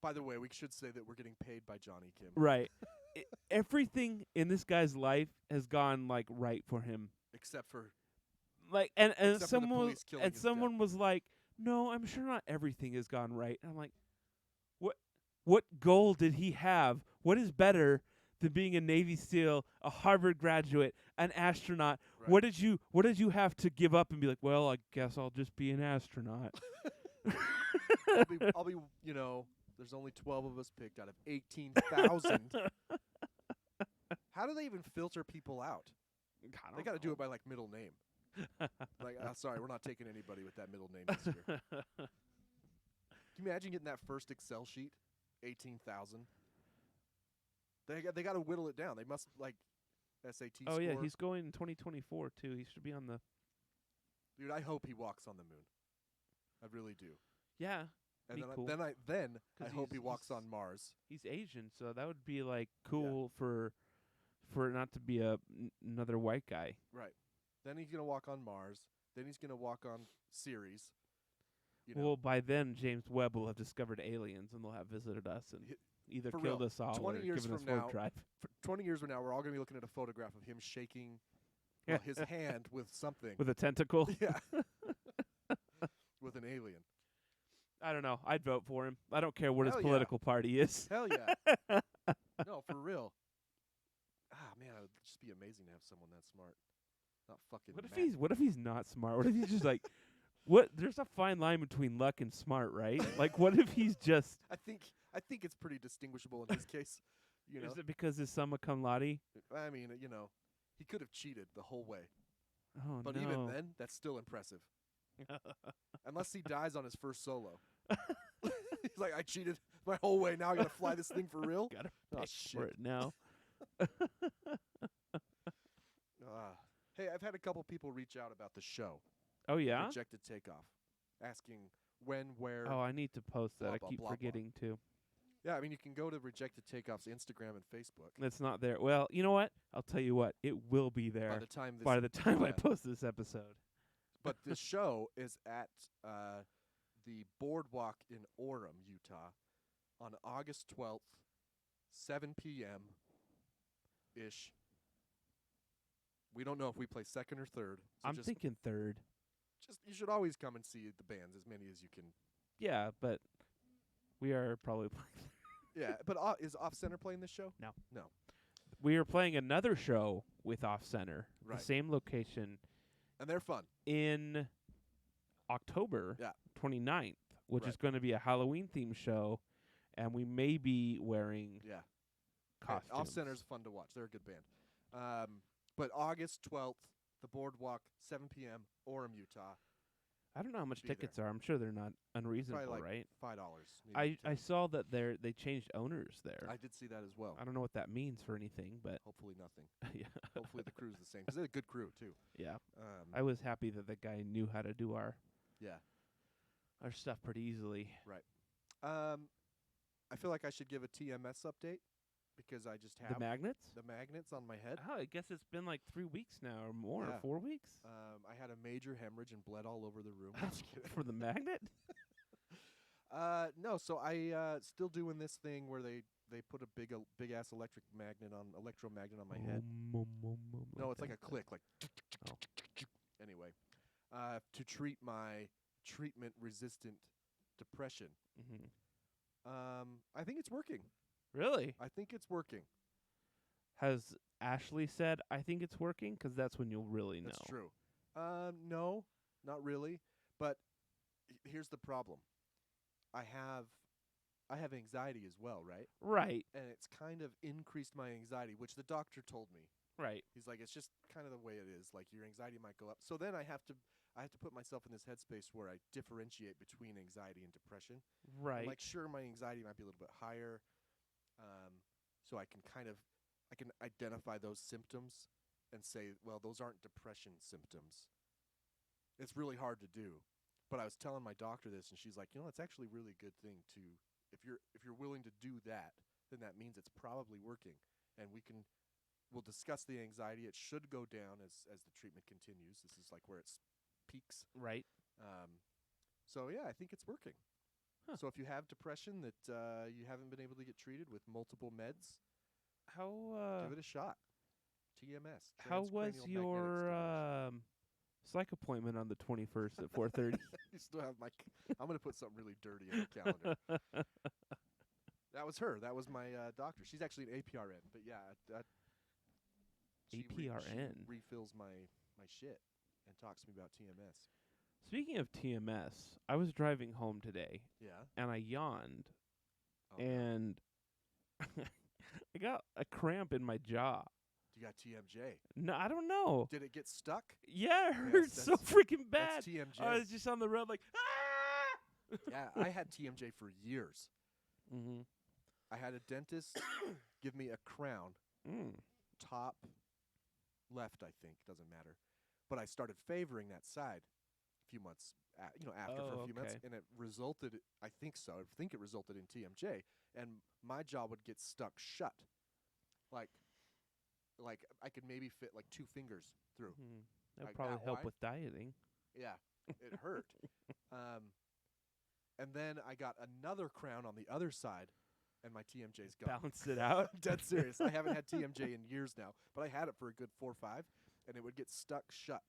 By the way, we should say that we're getting paid by Johnny Kim. right. Everything in this guy's life has gone like right for him. Except for Like and Except for the someone police killing his dad. was like, "No, I'm sure not everything has gone right." And I'm like, What goal did he have? What is better than being a Navy SEAL, a Harvard graduate, an astronaut? Right. What did you have to give up and be like, "Well, I guess I'll just be an astronaut." I'll be, you know, there's only 12 of us picked out of 18,000. How do they even filter people out? They got to do it by like middle name. Like, sorry, we're not taking anybody with that middle name this year. Can you imagine getting that first Excel sheet? 18,000. They got to whittle it down. They must like SAT Oh score. yeah, he's going in 2024 too. He should be on the Dude, I hope he walks on the moon. I really do. Yeah. And Be then cool. I 'Cause hope he he's- walks he's- on Mars. He's Asian, so that would be like cool for it not to be another white guy. Right. Then he's gonna walk on Mars. Then he's gonna walk on Ceres. You know, Well, by then James Webb will have discovered aliens and they'll have visited us and Hi- either for killed real, us all 20 or years given us from warp now- drive. for 20 years from now, we're all gonna be looking at a photograph of him shaking his hand with something. With a tentacle. Yeah. With an alien. I don't know. I'd vote for him. I don't care what Hell his yeah. political party is. Hell yeah. No, for real. Ah, man, it would just be amazing to have someone that smart. Not fucking. What if he's not smart? What if he's just like what there's a fine line between luck and smart, right? Like what if he's just I think it's pretty distinguishable in his case. You know, is it because his summa cum laude? I mean, you know, he could have cheated the whole way, Oh but no. even then, that's still impressive. Unless he dies on his first solo. He's like, I cheated my whole way. Now I gotta fly this thing for real. Gotta Oh pay shit. for it now. Hey, I've had a couple people reach out about the show, Oh yeah? Rejected Takeoff, asking when, where. Oh, I need to post that. Blah, I blah, keep blah, blah. forgetting to. Yeah, I mean, you can go to Rejected Takeoff's Instagram and Facebook. It's not there. Well, you know what? I'll tell you what. It will be there By the time this, by the time I yeah. post this episode. But the show is at the Boardwalk in Orem, Utah, on August 12th, 7 p.m. ish. We don't know if we play second or third. So I'm just, thinking third. just you should always come and see the bands, as many as you can. Yeah, but we are probably playing. Yeah, but is Off Center playing this show? No. No. We are playing another show with Off Center, Right. the same location And they're fun. in October Yeah. 29th, which Right. is going to be a Halloween themed show, and we may be wearing Yeah. costumes. Off Center's fun to watch. They're a good band. But August 12th, the Boardwalk, 7 p.m., Orem, Utah. I don't know how much be there. tickets are. I'm sure they're not unreasonable, Probably like right? $5. maybe I 10. saw that they changed owners there. I did see that as well. I don't know what that means for anything, but Hopefully nothing. yeah, Hopefully the crew's the same. 'Cause they're a good crew, too. yeah. I was happy that the guy knew how to do our Yeah. stuff pretty easily. Um, I feel like I should give a TMS update because I just have The magnets? the magnets on my head. Oh, I guess it's been like 3 weeks now or more, Yeah. 4 weeks. I had a major hemorrhage and bled all over the room. Just kidding. For the magnet? No, so I still doing this thing where they put a big ass electromagnet on my head. No, it's like a click, like. Oh. Anyway, to treat my treatment-resistant depression. Mhm. I think it's working. Really? I think it's working. Has Ashley said, I think it's working? Because that's when you'll really know. That's true. No, not really. But here's the problem. I have anxiety as well, right? Right, And it's kind of increased my anxiety, which the doctor told me. right. He's like, it's just kind of the way it is. Like your anxiety might go up. So then I have to put myself in this headspace where I differentiate between anxiety and depression. Right. I'm like, sure, my anxiety might be a little bit higher. So I can identify those symptoms and say, well, those aren't depression symptoms. It's really hard to do. But I was telling my doctor this, and she's like, it's actually a really good thing to, if you're willing to do that, then that means it's probably working. And we'll discuss the anxiety. It should go down as the treatment continues. This is like where it peaks. Right. So yeah, I think it's working. Huh. So if you have depression that you haven't been able to get treated with multiple meds, How give it a shot. TMS. how was transcranial magnetic your stimulation. psych appointment on the 21st at 4:30? You still have my. I'm gonna put something really dirty in the calendar. That was her. That was my doctor. She's actually an APRN, but yeah, she APRN? refills my shit and talks to me about TMS. Speaking of TMS, I was driving home today Yeah. and I yawned Oh, and I got a cramp in my jaw. you got TMJ. No, I don't know. Did it get stuck? Yeah, it hurts so that's- freaking bad. That's TMJ. I was just on the road like, ah! Yeah, I had TMJ for years. Mm-hmm. I had a dentist give me a crown, top left, I think, doesn't matter. But I started favoring that side a few months, after for a few months, okay. and it resulted, I think it resulted in TMJ, and my jaw would get stuck shut. Like I could maybe fit like 2 fingers through. Mm-hmm. That would Like probably that help wide? with dieting. Yeah, it hurt. And then I got another crown on the other side, and my TMJ's gone. Balance it out. Dead serious. I haven't had TMJ in years now, but I had it for a good 4 or 5, and it would get stuck shut.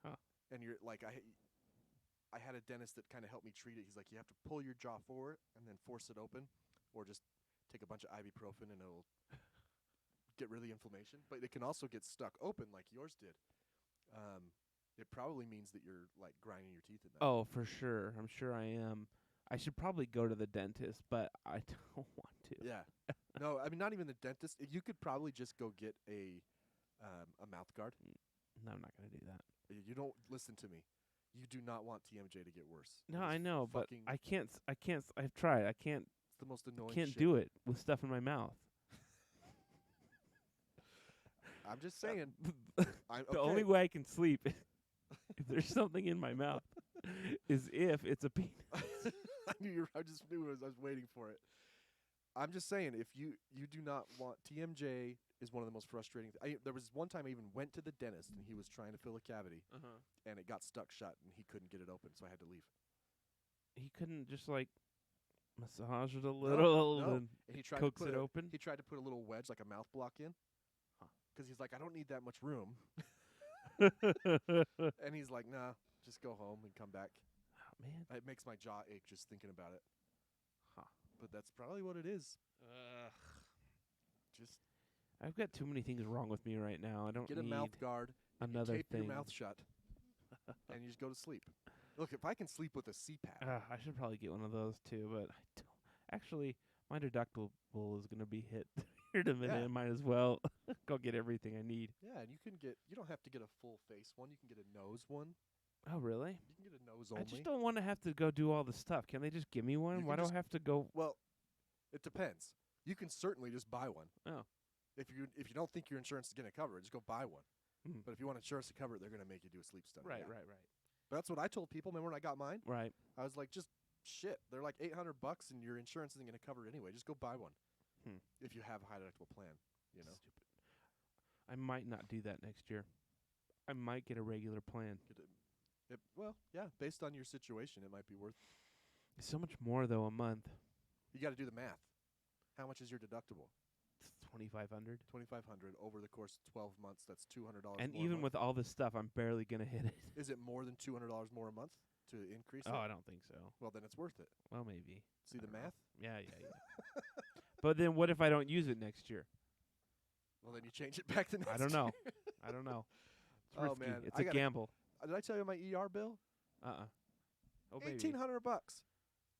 Huh. And you're like, I had a dentist that kind of helped me treat it. He's like, you have to pull your jaw forward and then force it open, or just take a bunch of ibuprofen and it'll get rid of the inflammation. But it can also get stuck open like yours did. It probably means that you're like grinding your teeth at night. Oh, for sure. I'm sure I am. I should probably go to the dentist, but I don't want to. Yeah. No, I mean, not even the dentist. You could probably just go get a mouth guard. No, I'm not going to do that. You don't listen to me. You do not want TMJ to get worse. No, It is I know, but fucking- I can't. I've tried. I can't. It's the most annoying. Can't shit. do it with stuff in my mouth. I'm just saying. The only way I can sleep if there's something in my mouth is if it's a peanut. I just knew I was waiting for it. I'm just saying, if you do not want TMJ is one of the most frustrating. There was one time I even went to the dentist and he was trying to fill a cavity and it got stuck shut and he couldn't get it open, so I had to leave. He couldn't just like massage it a little No. and And he tried coax to put it open. He tried to put a little wedge, like a mouth block in, because he's like, I don't need that much room. And he's like, nah, just go home and come back. Oh, man. It makes my jaw ache just thinking about it. Huh. But that's probably what it is. Just I've got too many things wrong with me right now. I don't get a need mouth guard. And another you tape thing. your mouth shut, and you just go to sleep. Look, if I can sleep with a CPAP, I should probably get one of those too, but I don't. Actually, my deductible is going to be hit here in a minute. Yeah. I might as well go get everything I need. yeah, and you don't have to get a full face one. You can get a nose one. Oh, really? You can get a nose only. I just don't want to have to go do all the stuff. Can they just give me one? You Why can do I have to go? Well, it depends. You can certainly just buy one. Oh. If you don't think your insurance is going to cover it, just go buy one. Mhm. But if you want insurance to cover it, they're going to make you do a sleep study. Right, yeah. right. But that's what I told people. Remember when I got mine? Right. I was like, just shit. They're like $800, and your insurance isn't going to cover it anyway. Just go buy one if you have a high deductible plan. You know. Stupid. I might not do that next year. I might get a regular plan. Well, yeah, based on your situation, it might be worth. It's so much more though a month. You got to do the math. How much is your deductible? It's $2,500. $2,500 over the course of 12 months. That's $200. And more a even month. with all this stuff, I'm barely gonna hit it. Is it more than $200 more a month to increase it? Oh, I don't think so. Well, then it's worth it. Well, maybe. See the math? Yeah. But then what if I don't use it next year? Well, then you change it back the next I don't know. year. I don't know. It's Oh, risky. man. It's I a gotta- gamble. Did I tell you my ER bill? Oh, baby. $1,800.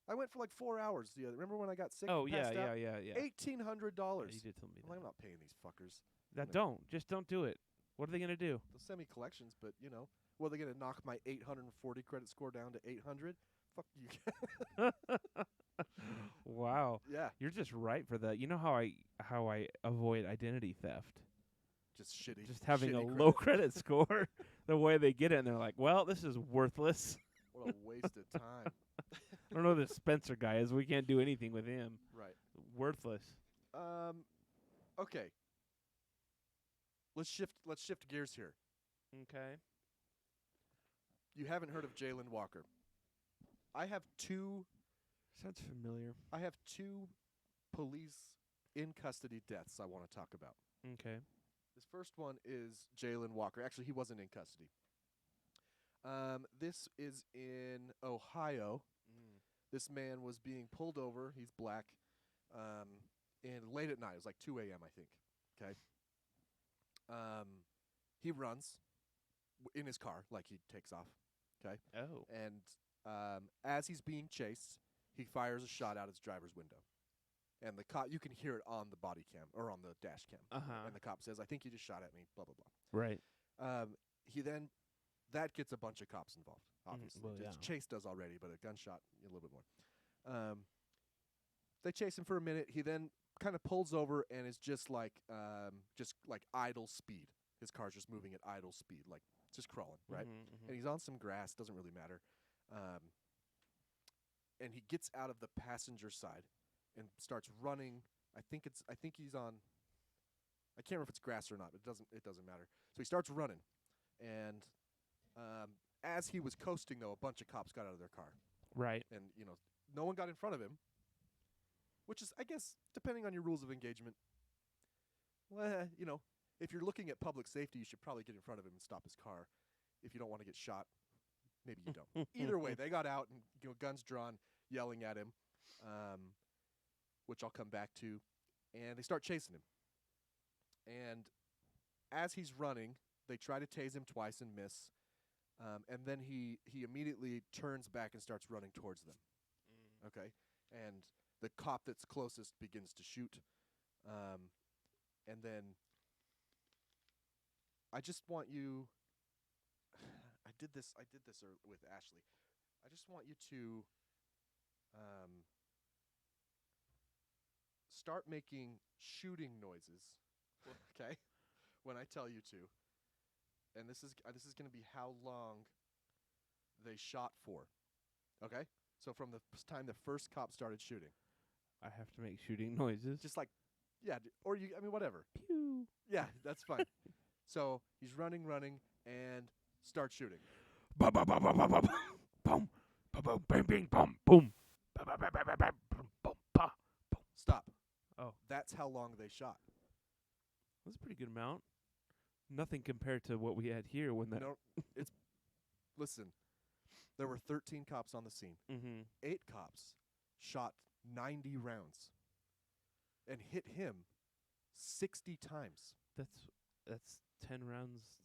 I went for like 4 hours. Remember when I got sick? Oh, and yeah. passed out? $1,800. $1,800. Yeah, you did tell me I'm that. not paying these fuckers. Just don't do it. What are they gonna do? They'll send me collections, but well, they're gonna knock my 840 credit score down to 800. Fuck you. Wow. Yeah, You're just right for that. You know how I avoid identity theft? just shitty. Just having a shitty low credit score. The way they get it, and they're like, "Well, this is worthless." What a waste of time. I don't know who this Spencer guy is. We can't do anything with him. Right. Worthless. Okay. Let's shift gears here. Okay. You haven't heard of Jalen Walker. I have two Sounds familiar. police in custody deaths I want to talk about. Okay. This first one is Jalen Walker. Actually, he wasn't in custody. This is in Ohio. This man was being pulled over. He's black. And late at night, it was like 2 a.m., I think. Okay. He runs in his car, like he takes off. Okay. Oh. And as he's being chased, he fires a shot out his driver's window. And the cop, you can hear it on the body cam or on the dash cam. Uh-huh. And the cop says, "I think you just shot at me." Blah blah blah. Right. That gets a bunch of cops involved. Obviously, well, yeah. Chase does already, but a gunshot a little bit more. They chase him for a minute. He then kind of pulls over and is just like idle speed. His car's just moving at idle speed, like just crawling, right? And he's on some grass. Doesn't really matter. And he gets out of the passenger side and starts running. I think he's on. I can't remember if it's grass or not, but it doesn't matter. So he starts running, and as he was coasting, though, a bunch of cops got out of their car, Right. and no one got in front of him, which is, I guess, depending on your rules of engagement. Well, if you're looking at public safety, you should probably get in front of him and stop his car. If you don't want to get shot, maybe you don't. Either way, they got out and guns drawn, yelling at him, which I'll come back to, and they start chasing him. And as he's running, they try to tase him twice and miss, and then he immediately turns back and starts running towards them. Okay, and the cop that's closest begins to shoot, and then I just want you. I did this with Ashley. I just want you to start making shooting noises, okay? When I tell you to, and this is going to be how long they shot for, okay? So from the time the first cop started shooting, I have to make shooting noises. just like, yeah, or whatever. Pew. Yeah, that's fine. So he's running, and starts shooting. Bum bum bum bum bum bum boom bum bum bing bing bum boom bum bum bum bum bum bum bum pa boom. Stop. Oh, That's how long they shot. that's a pretty good amount. Nothing compared to what we had here when that. No, it's listen. There were 13 cops on the scene. 8 cops shot 90 rounds and hit him 60 times. That's 10 rounds.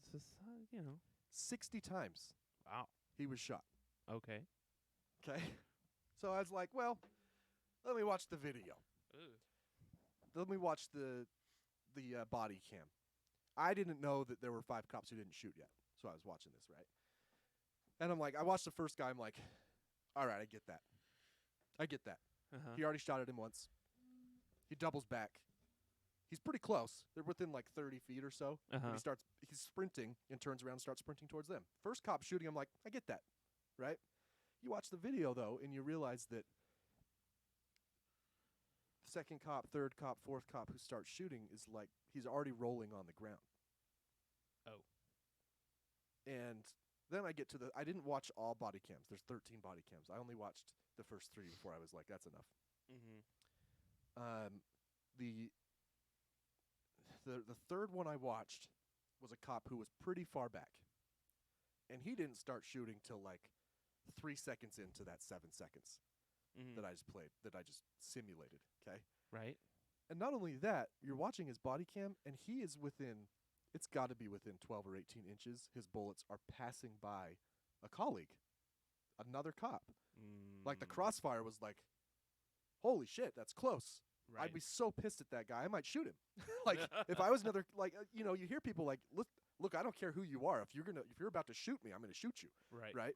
60 times Wow. he was shot. Okay. Okay. So I was like, well, let me watch the video. Let me watch the body cam. I didn't know that there were 5 cops who didn't shoot yet. So I was watching this, right? And I'm like, I watched the first guy. I'm like, all right, I get that. He already shot at him once. He doubles back. He's pretty close. They're within like 30 feet or so. And he's sprinting and turns around and starts sprinting towards them. First cop shooting, I'm like, I get that, right? You watch the video though, and you realize that second cop, third cop, fourth cop who starts shooting is like he's already rolling on the ground. Oh. And then I get to I didn't watch all body cams. There's 13 body cams. I only watched the first 3 before I was like, that's enough. Mm-hmm. The third one I watched was a cop who was pretty far back, and he didn't start shooting till like 3 seconds into that 7 seconds Mm-hmm. that I just played, that I just simulated. Okay, Right. and not only that, you're watching his body cam, and he is within. It's got to be within 12 or 18 inches. His bullets are passing by a colleague, another cop. Like the crossfire was like, holy shit, that's close. Right. I'd be so pissed at that guy. I might shoot him. Like if I was another, like you hear people like, look, I don't care who you are. If you're about to shoot me, I'm gonna shoot you. Right. Right.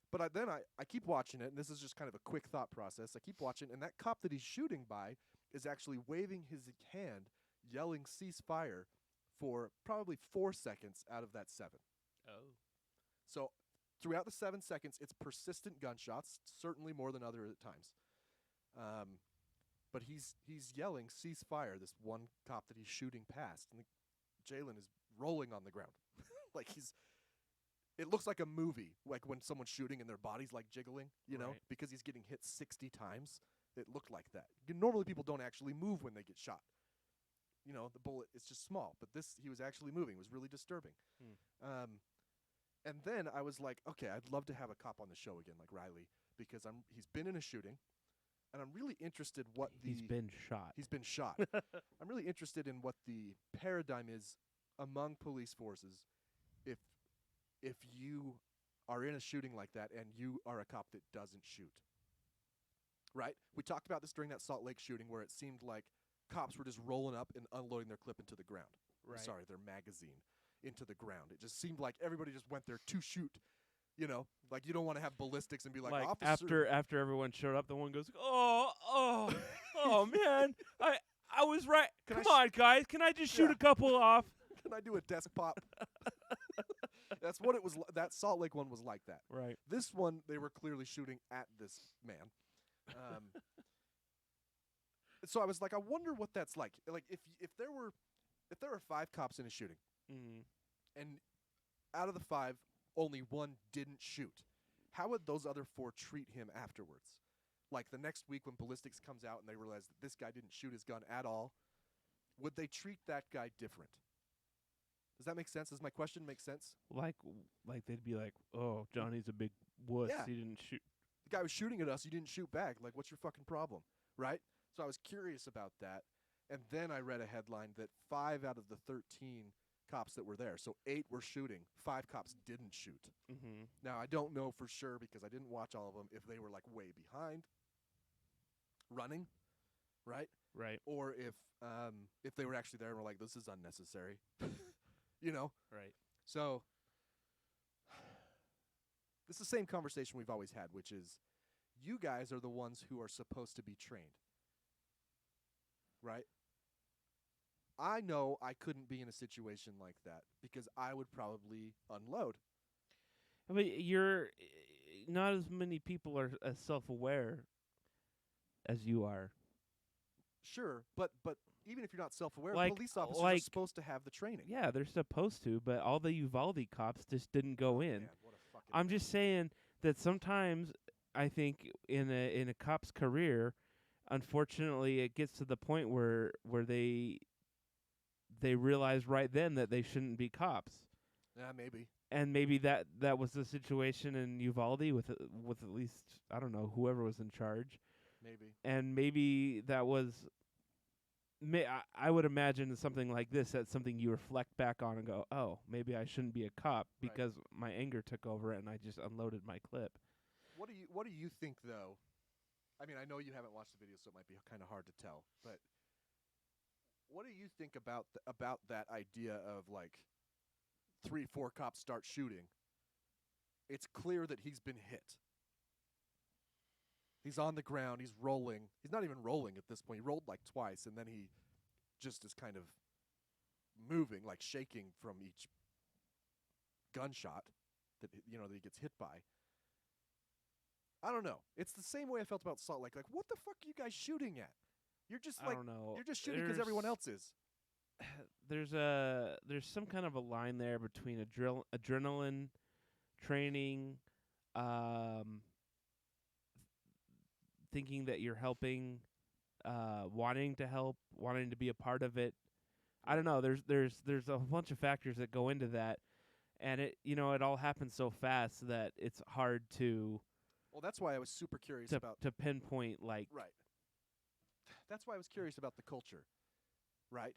But I keep watching it, and this is just kind of a quick thought process. I keep watching, and that cop that he's shooting by is actually waving his hand, yelling ceasefire for probably 4 seconds out of that 7. Oh. So throughout the 7 seconds, it's persistent gunshots, certainly more than other times. But he's yelling ceasefire, this one cop that he's shooting past, and Jalen is rolling on the ground. Like it looks like a movie, like when someone's shooting and their body's like jiggling, Right. because he's getting hit 60 times. It looked like that. Normally people don't actually move when they get shot. The bullet is just small, but he was actually moving. It was really disturbing. And then I was like, okay, I'd love to have a cop on the show again, like Riley, because he's been in a shooting, and I'm really interested He's been shot. He's been shot. I'm really interested in what the paradigm is among police forces if you are in a shooting like that and you are a cop that doesn't shoot. Right? We talked about this during that Salt Lake shooting where it seemed like cops were just rolling up and unloading their clip into the ground. Right. Sorry, their magazine into the ground. It just seemed like everybody just went there to shoot. Like you don't want to have ballistics and be like, officer. after everyone showed up, the one goes, oh man, I was right. Come on, guys, can I just shoot a couple off? Can I do a desk pop? That's what it was. That Salt Lake one was like that. Right. This one, they were clearly shooting at this man. So I was like, I wonder what that's like. Like if there were 5 cops in a shooting, and out of the 5, only 1 didn't shoot, how would those other 4 treat him afterwards? Like the next week when ballistics comes out and they realize that this guy didn't shoot his gun at all, would they treat that guy different? Does that make sense? Does my question make sense? Like they'd be like, oh, Johnny's a big wuss. Yeah. He didn't shoot. The guy was shooting at us. You didn't shoot back. Like, what's your fucking problem? Right? So I was curious about that. And then I read a headline that 5 out of the 13 cops that were there, so 8 were shooting, 5 cops didn't shoot. Mm-hmm. Now, I don't know for sure because I didn't watch all of them if they were like way behind running, right? Right. Or if they were actually there and were like, this is unnecessary. Right. So it's the same conversation we've always had, which is you guys are the ones who are supposed to be trained, right? I know I couldn't be in a situation like that because I would probably unload. I mean, you're not as many people are as self-aware as you are. Sure, but even if you're not self-aware, Like- police officers are like- supposed to have the training. Yeah, they're supposed to, but all the Uvalde cops just didn't go in. Man, what a fucking I'm just saying that sometimes I think in a cop's career, unfortunately, it gets to the point where they realize right then that they shouldn't be cops. Yeah, maybe. And maybe that was the situation in Uvalde with at least, I don't know, whoever was in charge. Maybe. And maybe that was I would imagine something like this, that's something you reflect back on and go, oh, maybe I shouldn't be a cop because my anger took over and I just unloaded my clip. What do you think though? I mean, I know you haven't watched the video, so it might be kind of hard to tell. But what do you think about that idea of like 3-4 cops start shooting? It's clear that he's been hit. He's on the ground. He's rolling. He's not even rolling at this point. He rolled like twice, and then he just is kind of moving, like shaking from each gunshot that he gets hit by. I don't know. It's the same way I felt about Salt Lake. Like, what the fuck are you guys shooting at? You're just I like don't know. you're just shooting because everyone else is. There's some kind of a line there between adrenaline training, thinking that you're helping, wanting to help, wanting to be a part of it. I don't know. There's a bunch of factors that go into that, and it all happens so fast that it's hard to Well, that's why I was super curious about. to pinpoint like Right. That's why I was curious about the culture. Right?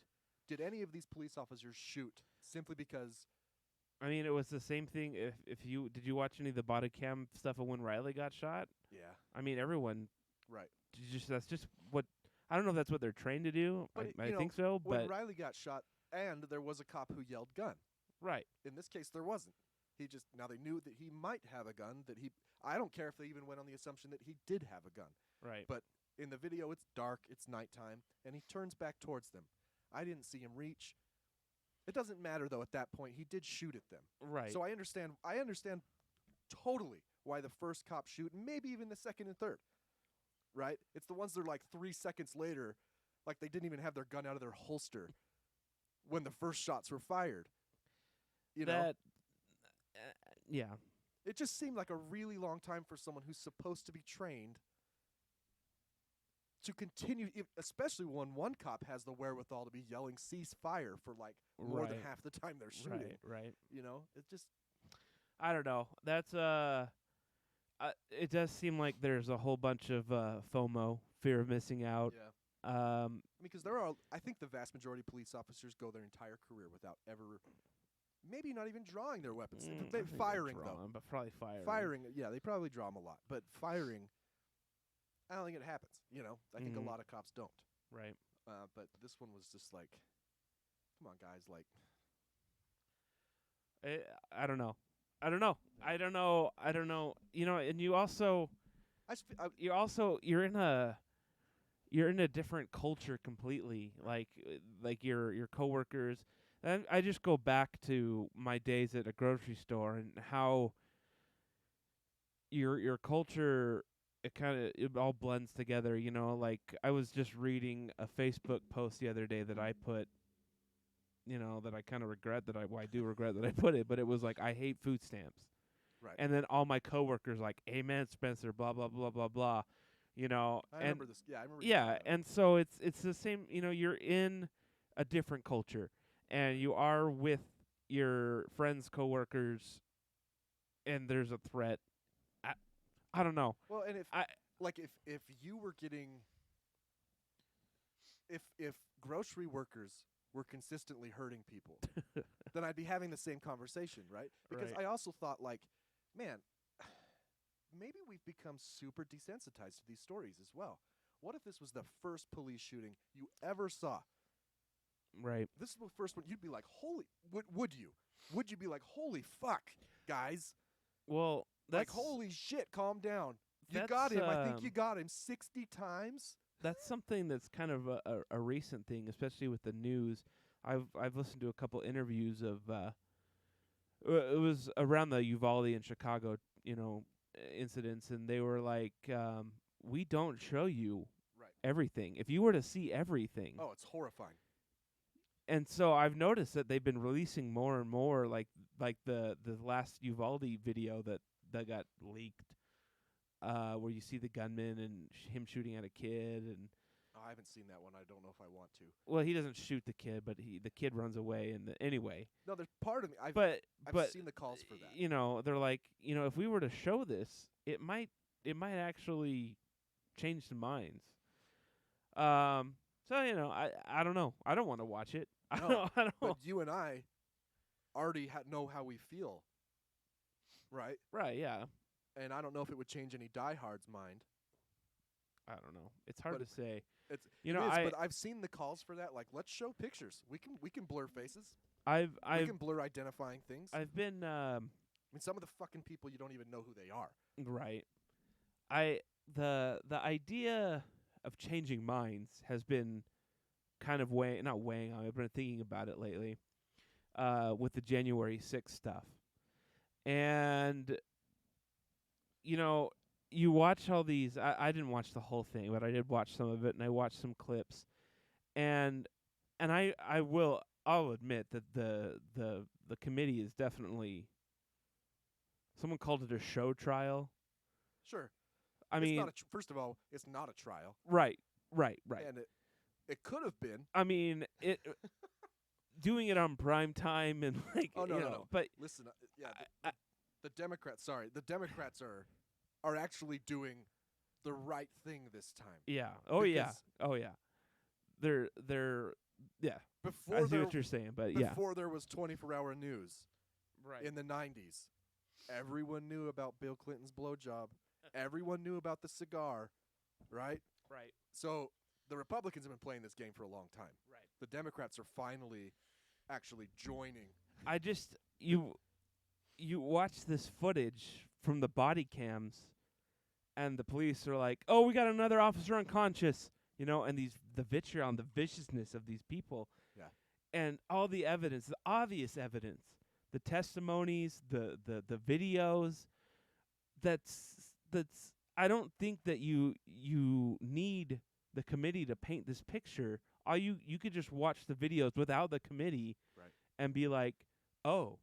Did any of these police officers shoot simply because? I mean, it was the same thing. If you did you watch any of the body cam stuff of when Riley got shot? Yeah. I mean, everyone Right. that's just what I don't know if that's what they're trained to do. But I think so, when but Riley got shot, and there was a cop who yelled "gun." right. In this case, there wasn't. Now they knew that he might have a gun. I don't care if they even went on the assumption that he did have a gun. Right. But in the video, it's dark, it's nighttime, and he turns back towards them. I didn't see him reach. It doesn't matter though. At that point, he did shoot at them. Right. So I understand totally why the first cop shoot, and maybe even the second and third. Right? It's the ones that are like 3 seconds later, like they didn't even have their gun out of their holster when the first shots were fired. You know? Yeah. It just seemed like a really long time for someone who's supposed to be trained to continue, especially when one cop has the wherewithal to be yelling "cease fire" for like more than Right. half the time they're shooting. Right. You know, it just I don't know. That's it does seem like there's a whole bunch of FOMO, fear of missing out. yeah. Um, I mean, because I think the vast majority of police officers go their entire career without ever, maybe not even drawing their weapons. I They think they firing draw though. 'em, but probably firing. Firing, yeah, they probably draw them a lot, but firing, I don't think it happens. You know, I think a Mhm. lot of cops don't. Right. But this one was just like, come on, guys, like. I don't know. I don't know. And you also you're in a different culture completely. Like your coworkers. And I just go back to my days at a grocery store and how your culture it all blends together, like I was just reading a Facebook post the other day that I put that I kind of regret I do regret that I put it, but it was like I hate food stamps. Right. And then all my coworkers like, "Amen, Spencer, blah blah blah blah blah." I remember this. Yeah, I remember. Yeah, and so it's the same, you're in a different culture and you are with your friends, coworkers, and there's a threat. I don't know. Well, and if you were getting, if grocery workers were consistently hurting people, then I'd be having the same conversation, right? Because Right. I also thought, like, man, maybe we've become super desensitized to these stories as well. What if this was the first police shooting you ever saw? Right. This is the first one. You'd be like, holy, would you? Would you be like, holy fuck, guys? Well, Like, that's holy shit, calm down. You That's, got him. I think you got him 60 times. that's something that's kind of a recent thing, especially with the news. I've listened to a couple interviews of it was around the Uvalde and Chicago, incidents, and they were like, we don't show you Right. everything. If you were to see everything, Oh, it's horrifying. and so I've noticed that they've been releasing more and more, like the last Uvalde video that got leaked, where you see the gunman and him shooting at a kid, and Oh, I haven't seen that one. I don't know if I want to. well, he doesn't shoot the kid, but the kid runs away, and anyway. No, there's part of me. I've But seen the calls for that. They're like, if we were to show this, it might actually change some minds. So I don't know. I don't want to watch it. No, I don't. But you and I already know how we feel, right? Right? Yeah. And I don't know if it would change any diehards' mind. I don't know. It's hard But to say. It is, I- but I've seen the calls for that. Like, let's show pictures. We can blur faces. I've We can blur identifying things. I've been I mean, some of the fucking people you don't even know who they are. right. The idea of changing minds has been kind of not weighing on me. I've been thinking about it lately, with the January 6th stuff, and you watch all these. I didn't watch the whole thing, but I did watch some of it, and I watched some clips, and I'll admit that the committee is definitely. Someone called it a show trial. Sure. I It's mean, not first of all, it's not a trial. right. And it could have been. I mean, it doing it on prime time and like Oh, no, you no, know, no. but Listen, the Democrats, the Democrats are actually doing the right thing this time. yeah. Oh yeah. Because Oh yeah. They're yeah. I Before see there, what you're saying, but yeah. before there was 24-hour news Right. in the 90s, everyone knew about Bill Clinton's blowjob. Everyone knew about the cigar, right? Right. So the Republicans have been playing this game for a long time. Right. The Democrats are finally actually joining. I just you watch this footage from the body cams, and the police are like, "Oh, we got another officer unconscious," you know, and the vitriol, the viciousness of these people, Yeah. and all the evidence, the obvious evidence, the testimonies, the videos. That's I don't think that you need the committee to paint this picture. All you could just watch the videos without the committee, Right. and be like, "Oh,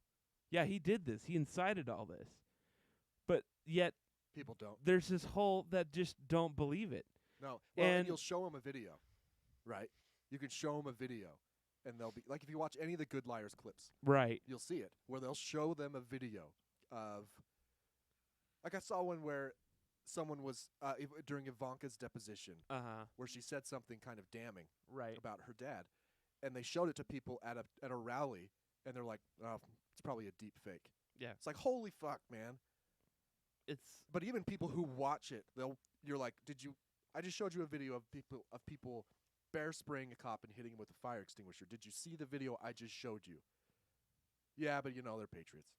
yeah, he did this. He incited all this." But yet People don't. there's this whole that just don't believe it. No. Well, and And- you'll show them a video, right? You can show them a video, and they'll be like, if you watch any of the Good Liars clips, Right. you'll see it where they'll show them a video of. Like I saw one where someone was during Ivanka's deposition, Uh-huh. where she said something kind of damning Right. about her dad, and they showed it to people at a rally, and they're like, "Oh, it's probably a deep fake." Yeah. It's like, holy fuck, man. It's But even people who watch it, you're like, "Did you? I just showed you a video of people bear spraying a cop and hitting him with a fire extinguisher. Did you see the video I just showed you?" Yeah, but they're patriots.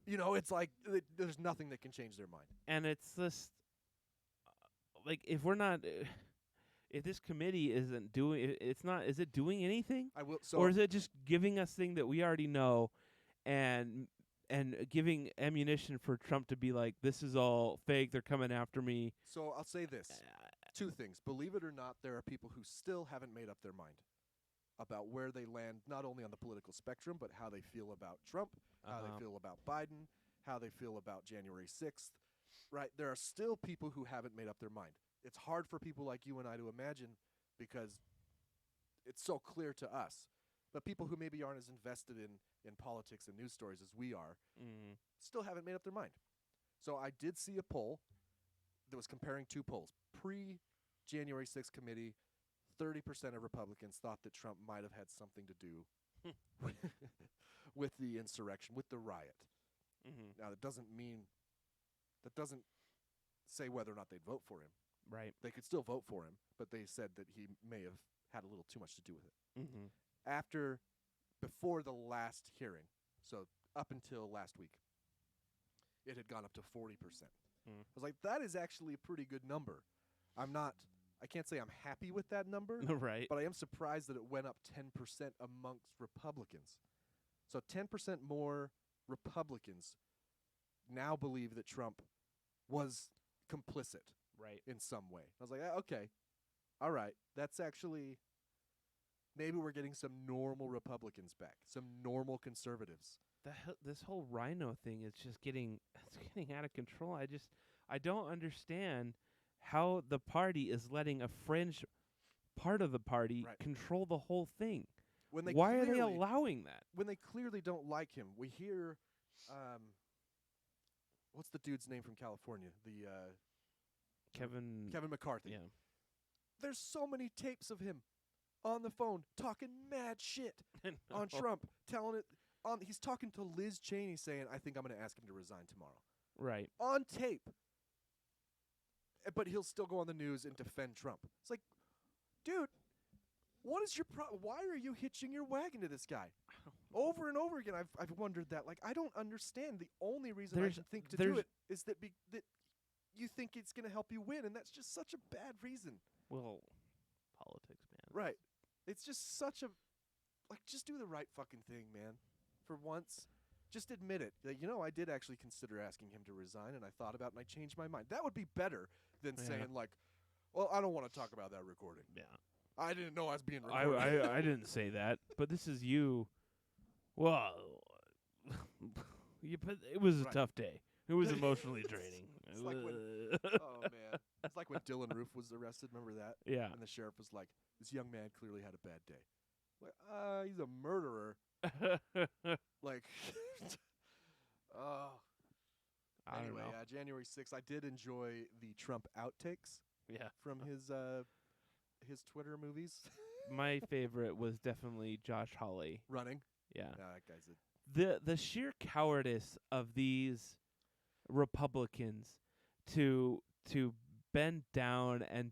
It's like there's nothing that can change their mind. and it's just like if we're not if this committee isn't doing it's not is it doing anything? I will. So Or is it just giving us thing that we already know and giving ammunition for Trump to be like, this is all fake, they're coming after me? So I'll say this. Two things. Believe it or not, there are people who still haven't made up their mind about where they land, not only on the political spectrum, but how they feel about Trump, how Uh-huh. they feel about Biden, how they feel about January 6th. Right? There are still people who haven't made up their mind. It's hard for people like you and I to imagine because it's so clear to us. But people who maybe aren't as invested in politics and news stories as we are Mm. still haven't made up their mind. So I did see a poll that was comparing two polls. Pre-January 6th committee, 30% of Republicans thought that Trump might have had something to do with the insurrection, with the riot. Mm-hmm. Now, that doesn't say whether or not they'd vote for him. Right. They could still vote for him, but they said that he may have had a little too much to do with it. Mm-hmm. Before the last hearing, so up until last week, it had gone up to 40%. I was like, that is actually a pretty good number. I can't say I'm happy with that number, Right. but I am surprised that it went up 10% amongst Republicans. So 10% more Republicans now believe that Trump was complicit Right. in some way. I was like, okay, all right, that's actually, maybe we're getting some normal Republicans back, some normal conservatives. This whole rhino thing is just getting out of control. I don't understand how the party is letting a fringe part of the party Right. control the whole thing. When they Why are they clearly- allowing that? When they clearly don't like him, we hear, what's the dude's name from California? The Kevin McCarthy. Yeah. There's so many tapes of him on the phone talking mad shit on Trump, telling it. He's talking to Liz Cheney, saying, "I think I'm going to ask him to resign tomorrow." Right. On tape. But he'll still go on the news and defend Trump. It's like, dude, what is your problem? Why are you hitching your wagon to this guy? Over and over again, I've wondered that. Like, I don't understand. The only reason I There's- should think to there's- do it is that that you think it's going to help you win, and that's just such a bad reason. Well, politics, man. Right. It's just such a, just do the right fucking thing, man. For once. Just admit it. Like, I did actually consider asking him to resign, and I thought about it, and I changed my mind. That would be better than saying, like, well, I don't want to talk about that recording. Yeah. I didn't know I was being recorded. I didn't say that, but this is you. Well, but it was a Right. tough day. It was emotionally draining. It's like oh, man. It's like when Dylan Roof was arrested. Remember that? Yeah. And the sheriff was like, this young man clearly had a bad day. Like, he's a murderer. Like, oh. I don't Anyway, know. January 6th, I did enjoy the Trump outtakes Yeah. from his Twitter movies. My favorite was definitely Josh Hawley. Running. Yeah. Yeah, that guy's a The sheer cowardice of these Republicans to bend down and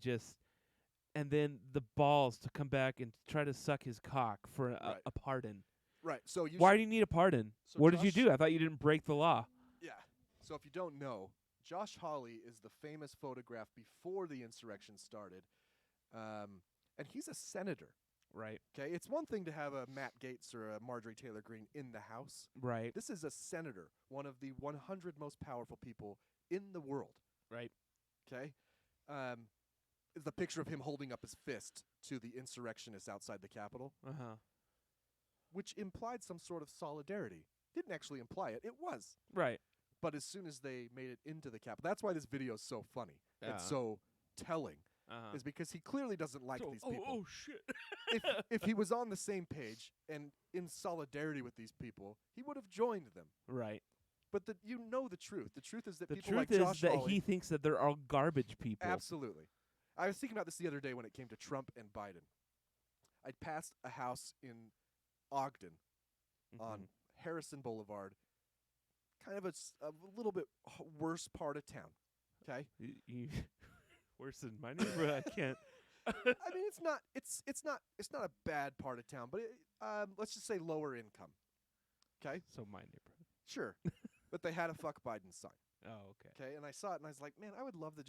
then the balls to come back and try to suck his cock for Right. a pardon. right. So you Why should- do you need a pardon? So What did you Josh- do? I thought you didn't break the law. Yeah. So if you don't know, Josh Hawley is the famous photograph before the insurrection started, and he's a senator. Right. Okay, it's one thing to have a Matt Gaetz or a Marjorie Taylor Greene in the House. Right. This is a senator, one of the 100 most powerful people in the world. Right. Okay, the picture of him holding up his fist to the insurrectionists outside the Capitol, Uh-huh. which implied some sort of solidarity. Didn't actually imply it. It was. Right. But as soon as they made it into the Capitol, that's why this video is so funny Yeah. and so telling, Uh-huh. is because he clearly doesn't like these people. Oh shit. If he was on the same page and in solidarity with these people, he would have joined them. Right. But the truth. The truth is that The people truth like is Josh that Hawley, he thinks that they're all garbage people. absolutely. I was thinking about this the other day when it came to Trump and Biden. I'd passed a house in Ogden on Mhm. Harrison Boulevard, kind of a little bit worse part of town. Okay, You worse than my neighborhood. I can't. I mean it's not a bad part of town, but let's just say lower income. Okay, So my neighborhood. sure, but they had a "fuck Biden" sign. Oh, okay. Okay, and I saw it and I was like, man, I would love to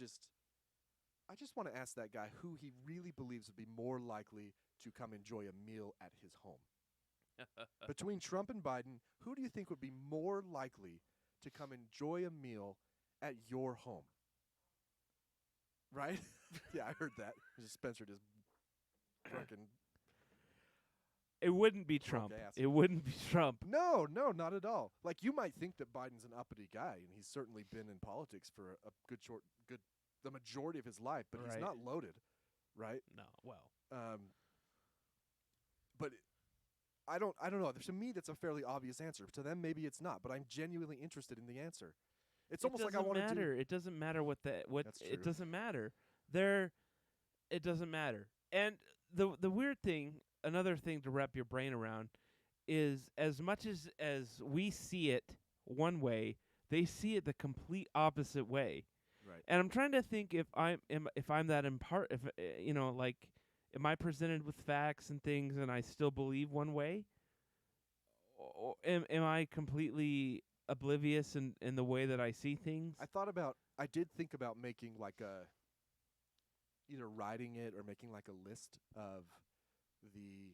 I just want to ask that guy who he really believes would be more likely to come enjoy a meal at his home. Between Trump and Biden, who do you think would be more likely to come enjoy a meal at your home? Right? Yeah, I heard that. Just Spencer just fucking. It wouldn't be Trump. ass. It wouldn't be Trump. No, not at all. Like you might think that Biden's an uppity guy, and he's certainly been in politics for a the majority of his life, but Right. he's not loaded, right? No. Well. But I don't know. To me, that's a fairly obvious answer. To them, maybe it's not. But I'm genuinely interested in the answer. It's almost like I want to do. It doesn't matter what That's it true. doesn't matter. It doesn't matter. And the weird thing, another thing to wrap your brain around, is as much as we see it one way, they see it the complete opposite way. Right. And I'm trying to think if I'm that am I presented with facts and things and I still believe one way? Or am I completely oblivious in the way that I see things? I did think about making like either writing it or making like a list of the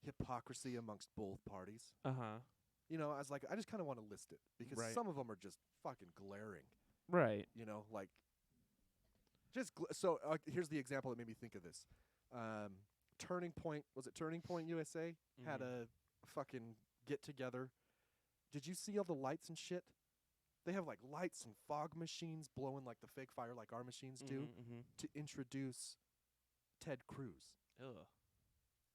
hypocrisy amongst both parties. Uh-huh. I was like, I just kind of want to list it because Right. some of them are just fucking glaring. Right. Like just so here's the example that made me think of this. Turning Point, was it Turning Point USA had a fucking get together. Did you see all the lights and shit? They have like lights and fog machines blowing like the fake fire like our machines do to introduce Ted Cruz. Ugh.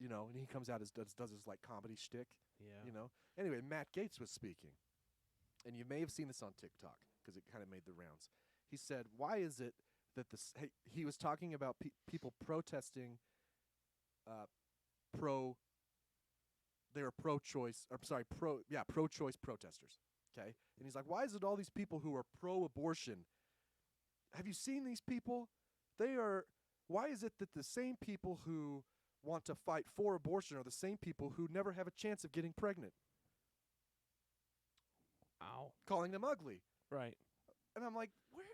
And he comes out does his like comedy shtick. Yeah. Anyway, Matt Gaetz was speaking, and you may have seen this on TikTok because it kind of made the rounds. He said, "Why is it that he was talking about people protesting, they were pro-choice. Pro-choice protesters. Okay, and he's like, why is it all these people who are pro-abortion? Have you seen these people? Why is it that the same people who want to fight for abortion are the same people who never have a chance of getting pregnant? Ow. Calling them ugly." Right. And I'm like, where?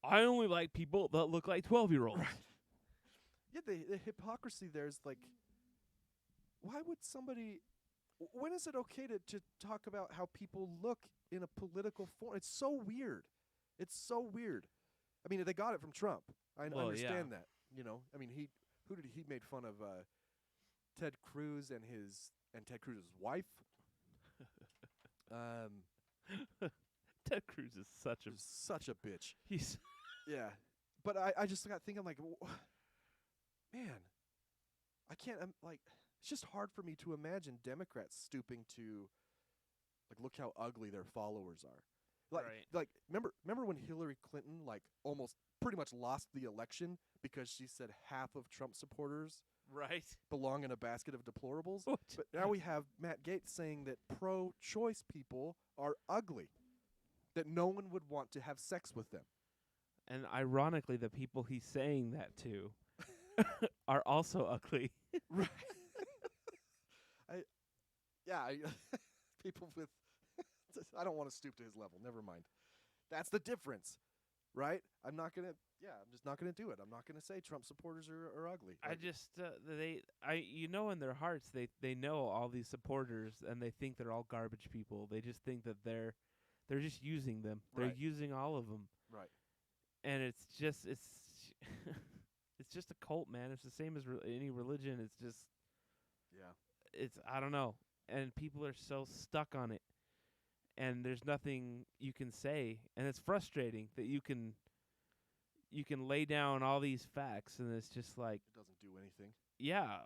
I only like people that look like 12-year-olds. Yeah, the hypocrisy there is like, why would somebody When is it okay to talk about how people look in a political form? It's so weird. It's so weird. I mean, they got it from Trump. I Well, understand yeah. that. I mean, he made fun of Ted Cruz and Ted Cruz's wife. Ted Cruz is such a Such a bitch. he's Yeah. But I just got thinking, like, man, I can't, it's just hard for me to imagine Democrats stooping to, like, look how ugly their followers are. Like, remember when Hillary Clinton, like, almost pretty much lost the election because she said half of Trump supporters right. belong in a basket of deplorables? What? But now we have Matt Gaetz saying that pro-choice people are ugly, that no one would want to have sex with them. And ironically, the people he's saying that to are also ugly. Right. People with I don't want to stoop to his level. Never mind. That's the difference, right? I'm just not gonna do it. I'm not gonna say Trump supporters are ugly. I just in their hearts they know all these supporters and they think they're all garbage people. They just think that they're just using them. They're Right. using all of them. Right. And it's just it's just a cult, man. It's the same as any religion. It's just I don't know. And people are so stuck on it. And there's nothing you can say, and it's frustrating that you can lay down all these facts and it's just like, It doesn't do anything. yeah,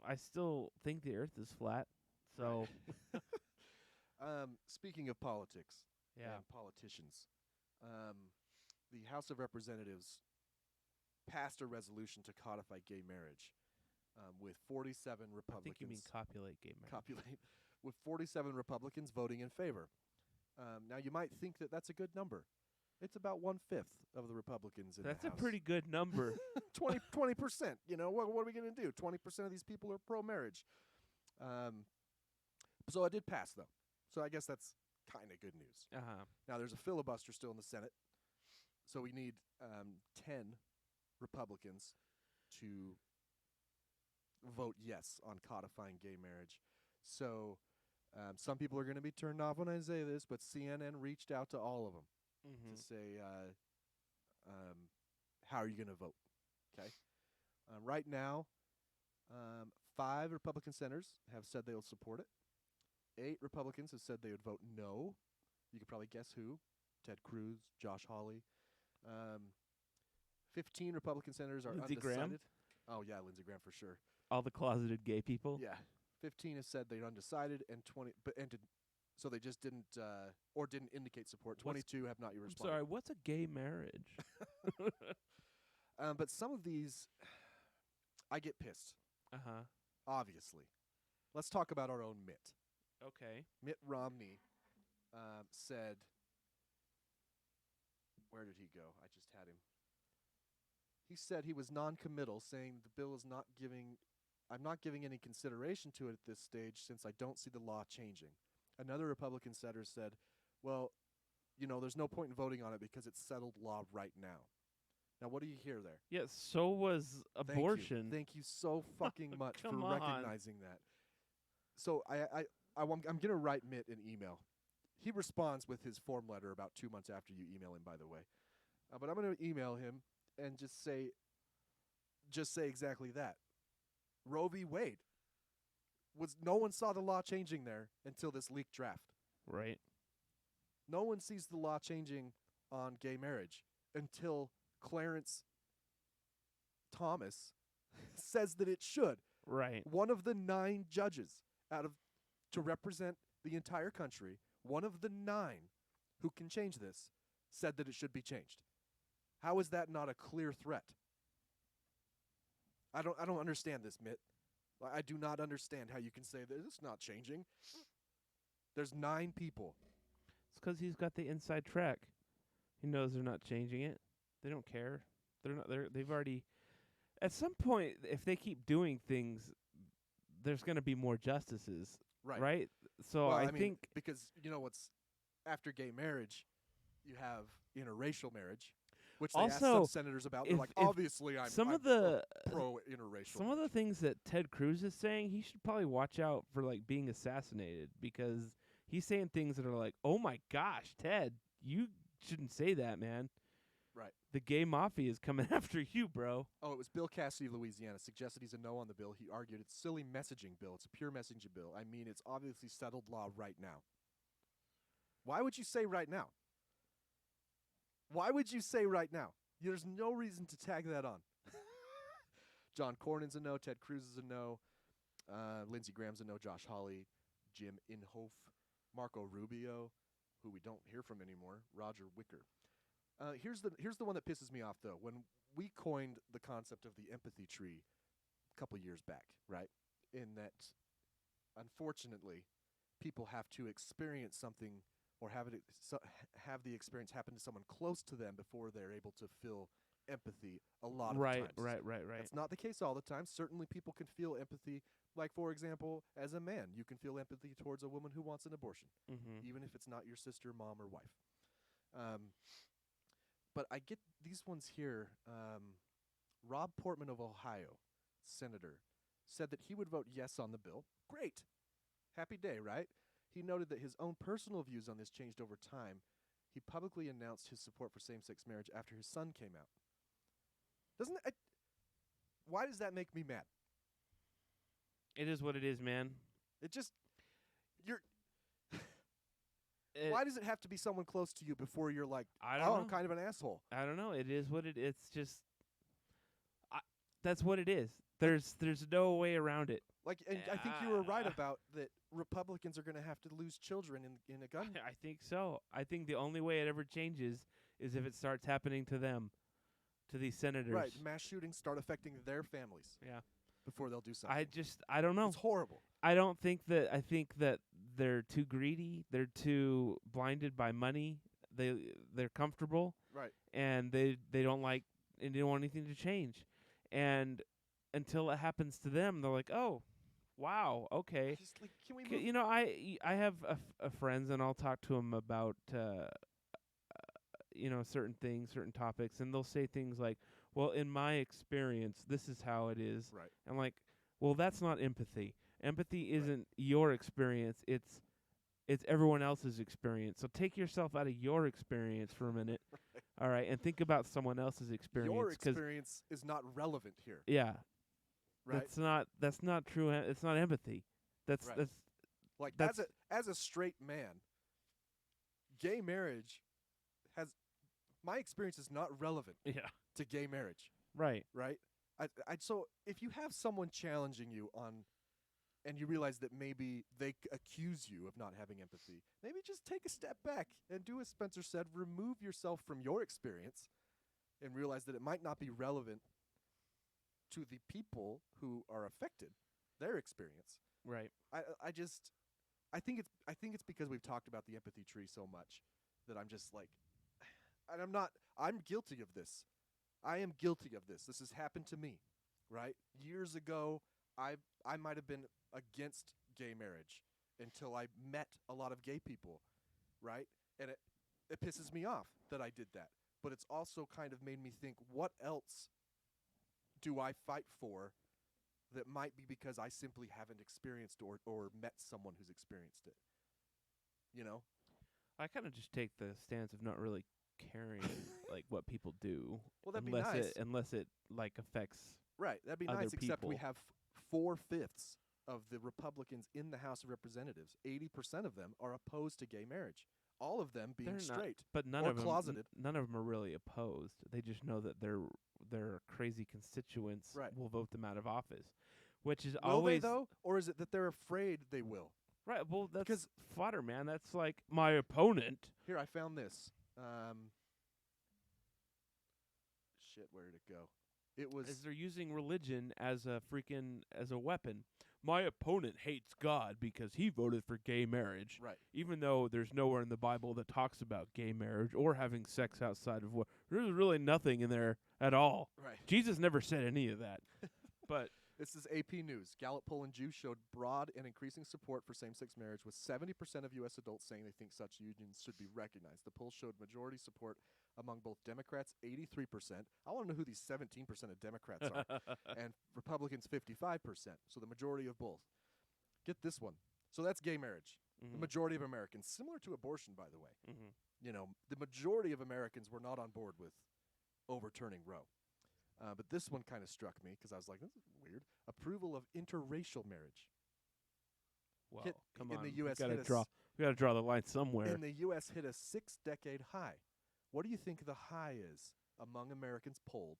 I still think the earth is flat. So, Speaking of politics yeah. and politicians, the House of Representatives passed a resolution to codify gay marriage with 47 I Republicans. think you mean copulate gay marriage. Copulate with 47 Republicans voting in favor. Now you might think that that's a good number. It's about 1/5 of the Republicans in That's the a House. pretty good number. 20%. You know, what are we going to do? 20% of these people are pro-marriage. So it did pass, though. So I guess that's kind of good news. Uh-huh. Now there's a filibuster still in the Senate, so we need 10 Republicans to vote yes on codifying gay marriage. So some people are going to be turned off when I say this, but CNN reached out to all of them Mm-hmm. to say, how are you going to vote? Okay. Right now, 5 Republican senators have said they will support it. 8 Republicans have said they would vote no. You could probably guess who. Ted Cruz, Josh Hawley. 15 Republican senators are Lindsey undecided. Graham? Oh, yeah, Lindsey Graham for sure. All the closeted gay people. Yeah. 15 have said they're undecided, and 20 so they just didn't or didn't indicate support. 22 have not I'm responded. sorry, what's a gay marriage? But some of these, I get pissed, Uh-huh. obviously. Let's talk about our own Mitt. Okay. Mitt Romney said, where did he go? I just had him. He said he was non-committal, saying the bill is I'm not giving any consideration to it at this stage since I don't see the law changing. Another Republican senator said, well, there's no point in voting on it because it's settled law right now. Now, what do you hear there? Yeah, so was abortion. Thank you so fucking much for Come on. recognizing that. So I'm going to write Mitt an email. He responds with his form letter about 2 months after you email him, by the way. But I'm going to email him and just say exactly that. Roe v. Wade no one saw the law changing there until this leaked draft. Right. No one sees the law changing on gay marriage until Clarence Thomas says that it should. Right. One of the 9 judges to represent the entire country, one of the 9 who can change this, said that it should be changed. How is that not a clear threat? I don't understand this, Mitt. I do not understand how you can say that it's not changing. There's 9 people. It's because he's got the inside track. He knows they're not changing it. They don't care. They've already. At some point, if they keep doing things, there's going to be more justices. Right. Right. So Well, I mean, think because what's after gay marriage, you have interracial marriage, Which they asked some Also, senators about. They're if- like, if obviously, I'm some of the pro-interracial. some of the things that Ted Cruz is saying, he should probably watch out for like being assassinated, because he's saying things that are like, "Oh my gosh, Ted, you shouldn't say that, man." Right. The gay mafia is coming after you, bro. Oh, it was Bill Cassidy of Louisiana. Suggested he's a no on the bill. He argued it's silly messaging bill. It's a pure messaging bill. I mean, it's obviously settled law right now. Why would you say right now? Why would you say right now? There's no reason to tag that on. John Cornyn's a no. Ted Cruz is a no. Lindsey Graham's a no. Josh Hawley, Jim Inhofe, Marco Rubio, who we don't hear from anymore, Roger Wicker. Here's the one that pisses me off, though. When we coined the concept of the empathy tree a couple years back, right? In that, unfortunately, people have to experience something or have the experience happen to someone close to them before they're able to feel empathy a lot of times. Right. That's not the case all the time. Certainly people can feel empathy. Like, for example, as a man, you can feel empathy towards a woman who wants an abortion, even if it's not your sister, mom, or wife. But I get these ones here. Rob Portman of Ohio, senator, said that he would vote yes on the bill. Great. Happy day, right? He noted that his own personal views on this changed over time. He publicly announced his support for same-sex marriage after his son came out. Why does that make me mad? It is what it is, man. Why does it have to be someone close to you before you're like, I don't oh, know. I'm kind of an asshole? I don't know. It is what it. It's just. That's what it is. There's no way around it. Like, and I think you were right about that. Republicans are going to have to lose children in a gun. I think so. I think the only way it ever changes is if it starts happening to them, to these senators. Right, mass shootings start affecting their families. Yeah. Before they'll do something. I don't know. It's horrible. I think that they're too greedy. They're too blinded by money. They're comfortable. Right. And they don't like and they don't want anything to change. And until it happens to them, they're like, "Oh, wow, okay." Just like, can we move? You know, I have friends, and I'll talk to them about certain things, certain topics, and they'll say things like, "Well, in my experience, this is how it is." Right. I'm like, "Well, that's not empathy. Empathy isn't your experience. It's everyone else's experience. So take yourself out of your experience for a minute, all right, and think about someone else's experience. Your experience is not relevant here. Yeah, right. That's not true. It's not empathy. That's right. that's like that's as a straight man, gay marriage has my experience is not relevant. Yeah. To gay marriage. Right. Right. So if you have someone challenging you on. And you realize that maybe they accuse you of not having empathy. Maybe just take a step back and do as Spencer said, remove yourself from your experience and realize that it might not be relevant to the people who are affected, their experience. Right. I think it's because we've talked about the empathy tree so much that I'm just like, and I'm guilty of this. I am guilty of this. This has happened to me, right? Years ago, I might have been against gay marriage until I met a lot of gay people, right? And it pisses me off that I did that. But it's also kind of made me think, what else do I fight for that might be because I simply haven't experienced or met someone who's experienced it? You know? I kind of just take the stance of not really caring like what people do. Well, that'd be nice. Unless it like affects right. That'd be other nice, except we people. have 4/5 of the Republicans in the House of Representatives. 80% of them are opposed to gay marriage. All of them being They're straight, but none or of them closeted. None of them are really opposed. They just know that their crazy constituents Right. will vote them out of office, which is Will always they though, or is it that they're afraid they will? right. Well, that's Because- fodder, man. That's like my opponent. Here, I found this. Shit, where did it go? It was Is they're using religion as a weapon. My opponent hates God because he voted for gay marriage. right. Even though there's nowhere in the Bible that talks about gay marriage or having sex outside of there's really nothing in there at all. Right. Jesus never said any of that. But This is AP News. Gallup poll in June showed broad and increasing support for same-sex marriage, with 70% of U.S. adults saying they think such unions should be recognized. The poll showed majority support among both Democrats, 83%. I want to know who these 17% of Democrats are. And Republicans, 55%. So the majority of both. Get this one. So that's gay marriage. The majority of Americans, similar to abortion, by the way. You know, the majority of Americans were not on board with overturning Roe. But this one kind of struck me because I was like, this is weird. Approval of interracial marriage. Well, hit- come in on. the US we hit gotta us- draw. We gotta draw the line somewhere. In the U.S. hit a 6-decade high. What do you think the high is among Americans polled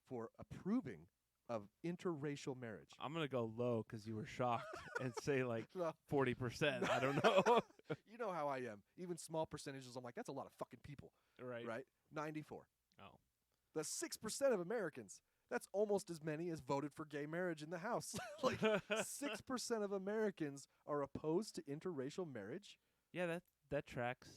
for approving of interracial marriage? I'm gonna go low because you were shocked and say like Well, 40%. I don't know. you know how I am. Even small percentages, I'm like, that's a lot of fucking people, right. right? 94. Oh. That's 6% of Americans. That's almost as many as voted for gay marriage in the House. Like 6% of Americans are opposed to interracial marriage. Yeah, that tracks.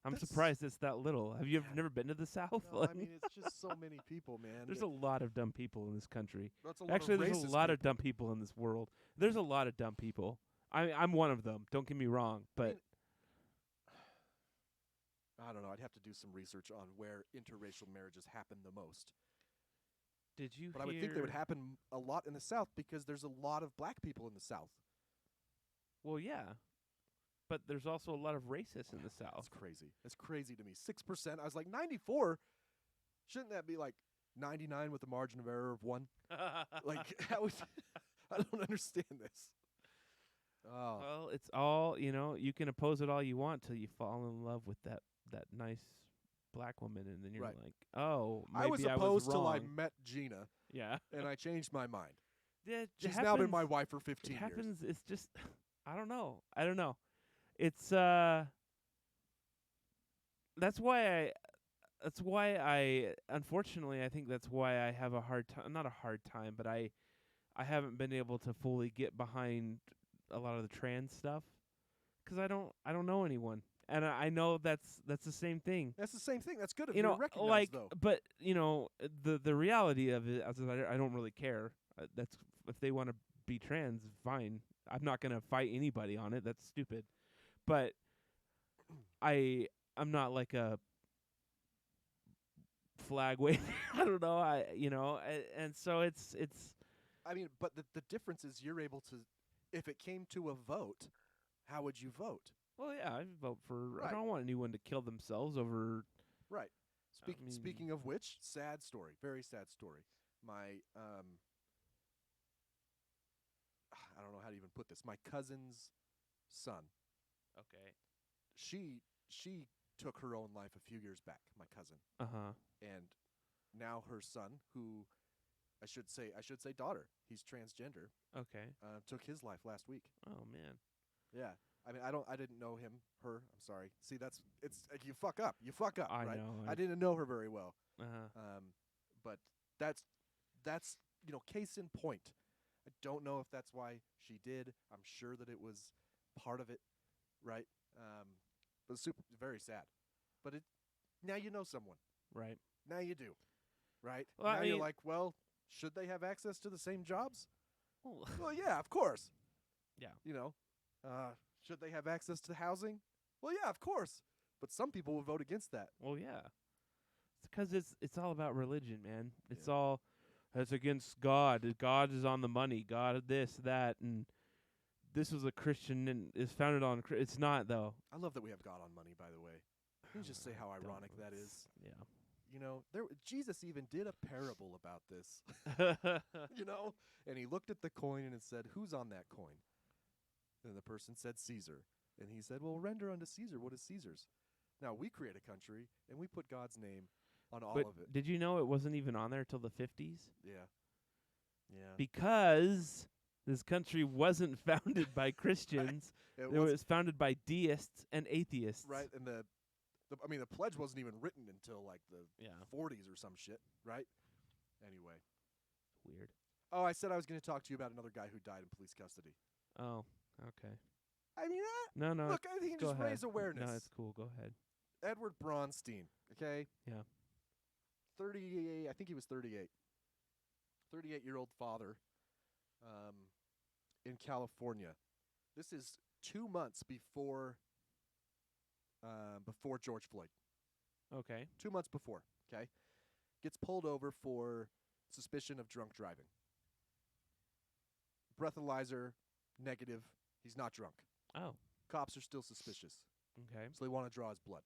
I'm That's- surprised it's that little. Have you never been to the South? No, I mean, it's just so many people, man. There's a lot of dumb people in this country. That's a lot Actually, of there's a racist lot of people. dumb people in this world. There's a lot of dumb people. I'm one of them. Don't get me wrong, but I don't know. I'd have to do some research on where interracial marriages happen the most. did you But I would think they would happen a lot in the South because there's a lot of black people in the South. Well, yeah. But there's also a lot of racists in the South. That's crazy. That's crazy to me. 6%. I was like, 94? Shouldn't that be like 99 with a margin of error of 1? Like, how is I don't understand this. Oh, Well, it's all, you can oppose it all you want till you fall in love with that nice black woman, and then you're Right. like, oh, maybe I was opposed till I wrong. met Gina, Yeah. and I changed my mind. Yeah, it She's now been my happens. wife for 15 It years. happens. It's just, I don't know. It's that's why I unfortunately I think that's why I have a hard time, not a hard time, but I haven't been able to fully get behind a lot of the trans stuff cuz I don't know anyone. And I know that's the same thing. That's the same thing. That's good of You you know, to recognize, like, though. but the reality of it is I don't really care. That's if they want to be trans, fine. I'm not gonna fight anybody on it. That's stupid. But I'm not like a flag waver. I don't know. And so it's. I mean, but the difference is you're able to, if it came to a vote, how would you vote? Well, yeah, I vote for. Right. I don't want anyone to kill themselves over. Right. I mean- Speaking of which, sad story, very sad story. My I don't know how to even put this. My cousin's son. Okay. She took her own life a few years back. My cousin, Uh-huh. and now her son, who I should say daughter. He's transgender. Okay. Took his life last week. Oh man. Yeah. I mean, I didn't know him, her. I'm sorry. See, it's like you fuck up. You fuck up, I right? know. I didn't know her very well. Uh-huh. But that's case in point. I don't know if that's why she did. I'm sure that it was part of it, right? But very sad. But now you know someone. Right. Now you do, right? Well, now I you're mean- like, well, should they have access to the same jobs? Well, Well, yeah, of course. Yeah. You know, should they have access to housing? Well, yeah, of course. But some people will vote against that. Well, yeah. It's 'cause it's all about religion, man. It's Yeah. all that's against God. God is on the money. God this, that, and this was a Christian and is founded on. It's not though. I love that we have God on money, by the way. Can you just say how ironic that is? Yeah. You know, Jesus even did a parable about this. You know, and he looked at the coin and it said, "Who's on that coin?" And the person said, "Caesar." And he said, "Well, render unto Caesar what is Caesar's." Now we create a country and we put God's name on all But of it. did you know it wasn't even on there till the 50s? Yeah. Yeah. Because this country wasn't founded by Christians. It It was founded by deists and atheists. right, and the pledge wasn't even written until like the Yeah. 40s or some shit, right? Anyway. Weird. Oh, I said I was going to talk to you about another guy who died in police custody. Oh, okay. I mean, No. look, I think go just ahead. raise awareness. No, it's cool. Go ahead. Edward Bronstein, okay? Yeah. 38, I think he was 38. 38-year-old father in California. This is 2 months before George Floyd. Okay. 2 months before, okay? Gets pulled over for suspicion of drunk driving. Breathalyzer, negative. He's not drunk. Oh. Cops are still suspicious, Okay. so they want to draw his blood.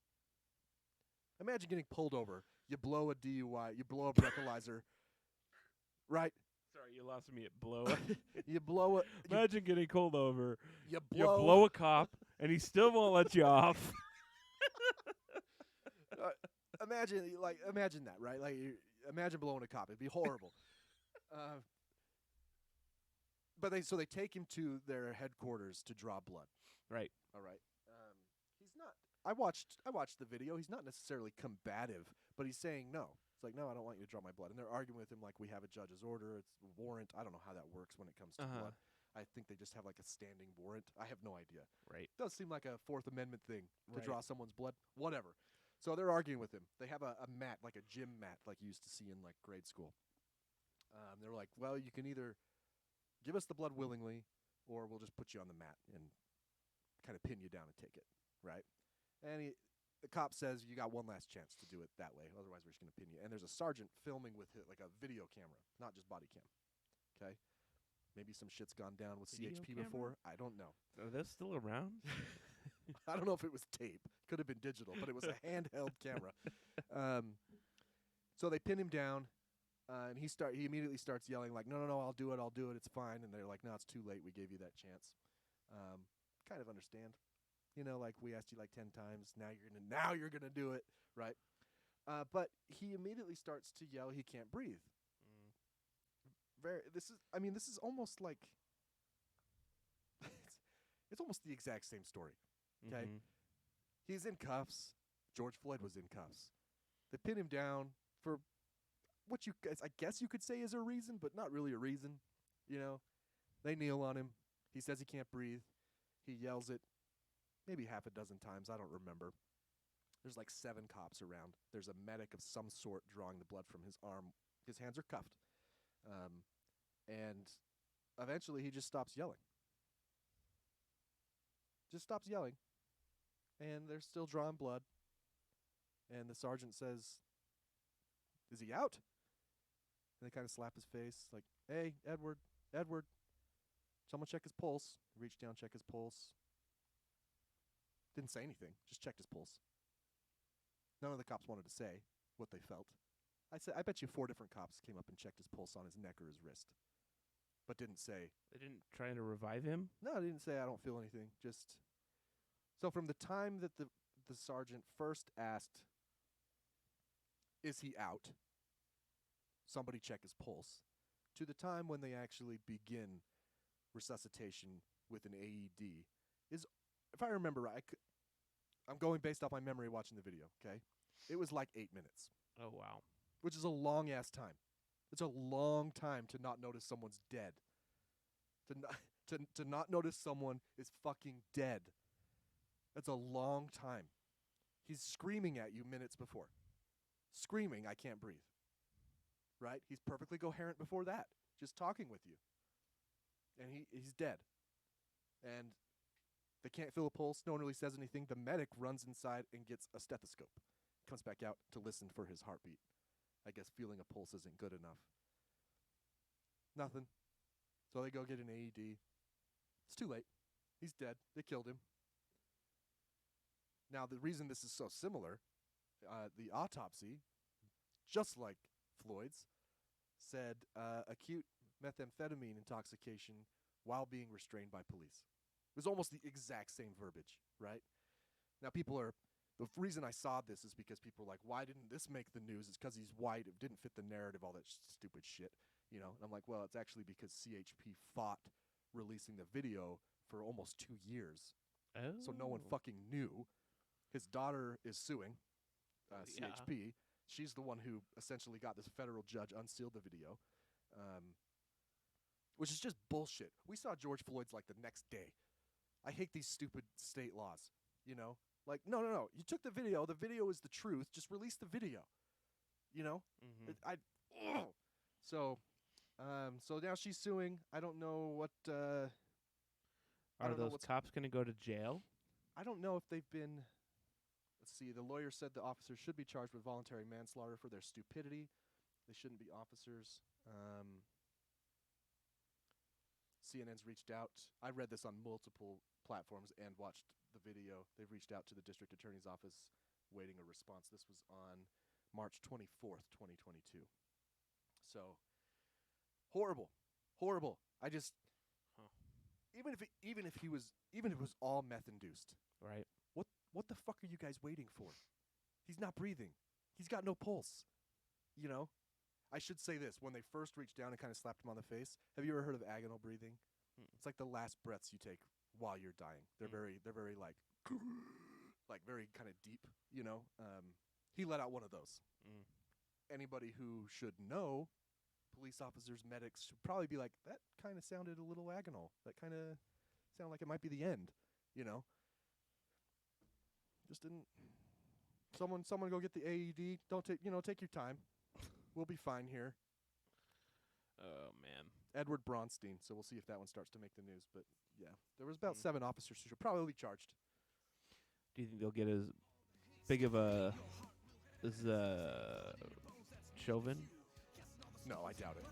Imagine getting pulled over. You blow a DUI. You blow a breathalyzer, right? Sorry, you lost me at blow. You blow a Imagine getting pulled over. you You blow, blow a cop, and he still won't let you off. imagine that, right? Like, imagine blowing a cop. It'd be horrible. But they take him to their headquarters to draw blood. Right. All right. He's not. I watched the video. He's not necessarily combative, but he's saying no. It's like, no, I don't want you to draw my blood. And they're arguing with him like we have a judge's order. It's a warrant. I don't know how that works when it comes to blood. I think they just have like a standing warrant. I have no idea. Right. Does seem like a Fourth Amendment thing to Right. draw someone's blood. Whatever. So they're arguing with him. They have a mat, like a gym mat, like you used to see in like grade school. They're like, well, you can either give us the blood willingly, or we'll just put you on the mat and kind of pin you down and take it, right? And the cop says, you got one last chance to do it that way, otherwise we're just going to pin you. And there's a sergeant filming with like a video camera, not just body cam, okay? Maybe some shit's gone down with Video CHP camera? before. I don't know. Are those still around? I don't know if it was tape. Could have been digital, but it was a handheld camera. So they pin him down, and he immediately starts yelling like, no, I'll do it, it's fine. And they're like, no, it's too late. We gave you that chance. Kind of understand. You know, like we asked you like 10 times. Now you're gonna do it, right? But he immediately starts to yell he can't breathe. This is almost like it's almost the exact same story. Okay, he's in cuffs. George Floyd was in cuffs. They pin him down for what I guess you could say is a reason, but not really a reason. You know, they kneel on him. He says he can't breathe. He yells it maybe half a dozen times. I don't remember. There's like 7 cops around. There's a medic of some sort drawing the blood from his arm. His hands are cuffed. And eventually he just stops yelling. And they're still drawing blood. And the sergeant says, is he out? And they kind of slap his face like, hey, Edward, someone check his pulse. Reach down, check his pulse. Didn't say anything, just checked his pulse. None of the cops wanted to say what they felt. I bet you 4 different cops came up and checked his pulse on his neck or his wrist, but didn't say. They didn't try to revive him? No, they didn't say, I don't feel anything. Just so from the time that the sergeant first asked, is he out? Somebody check his pulse, to the time when they actually begin resuscitation with an AED is, if I remember right, I'm going based off my memory watching the video, okay? It was like 8 minutes. Oh, wow. Which is a long-ass time. It's a long time to not notice someone's dead. To not notice someone is fucking dead. That's a long time. He's screaming at you minutes before. Screaming, I can't breathe. Right? He's perfectly coherent before that, just talking with you. And he's dead. And they can't feel a pulse. No one really says anything. The medic runs inside and gets a stethoscope. Comes back out to listen for his heartbeat. I guess feeling a pulse isn't good enough. Nothing. So they go get an AED. It's too late. He's dead. They killed him. Now, the reason this is so similar, the autopsy, just like Floyd's, said acute methamphetamine intoxication while being restrained by police. It was almost the exact same verbiage, right? Now, the reason I saw this is because people are like, why didn't this make the news? It's because he's white. It didn't fit the narrative, all that stupid shit, you know? And I'm like, well, it's actually because CHP fought releasing the video for almost 2 years. Oh. So no one fucking knew. His daughter is suing CHP. She's the one who essentially got this federal judge unsealed the video, which is just bullshit. We saw George Floyd's like the next day. I hate these stupid state laws, you know? Like, no. You took the video. The video is the truth. Just release the video, you know? So now she's suing. I don't know what. Are those cops going to go to jail? I don't know if they've been let's see. The lawyer said the officers should be charged with voluntary manslaughter for their stupidity. They shouldn't be officers. CNN's reached out. I read this on multiple platforms and watched the video. They've reached out to the district attorney's office waiting a response. This was on March 24th, 2022. So horrible. I just even if it was all meth induced. Right. What the fuck are you guys waiting for? He's not breathing. He's got no pulse. You know? I should say this. When they first reached down and kind of slapped him on the face, have you ever heard of agonal breathing? It's like the last breaths you take while you're dying. They're very like very kind of deep, you know? He let out one of those. Anybody who should know, police officers, medics, should probably be like, that kind of sounded a little agonal. That kind of sounded like it might be the end, you know? Just didn't. Someone go get the AED. Don't take your time. We'll be fine here. Oh man. Edward Bronstein. So we'll see if that one starts to make the news. But yeah, there was about 7 officers who should probably be charged. Do you think they'll get as big of a Chauvin? No, I doubt it.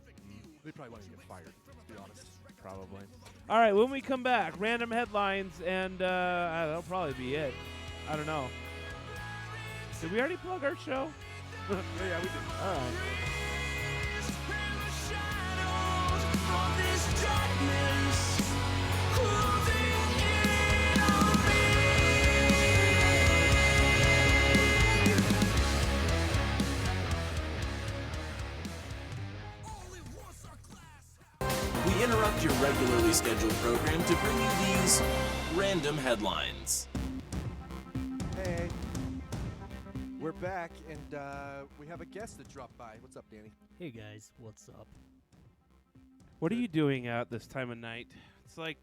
They probably want to get fired, to be honest. Probably. All right, when we come back, random headlines, and that'll probably be it. I don't know. Did we already plug our show? Yeah, we did. All right. We interrupt your regularly scheduled program to bring you these random headlines. Hey. We're back, and we have a guest that dropped by. What's up, Danny? Hey guys, what's up? What are you doing out this time of night? It's like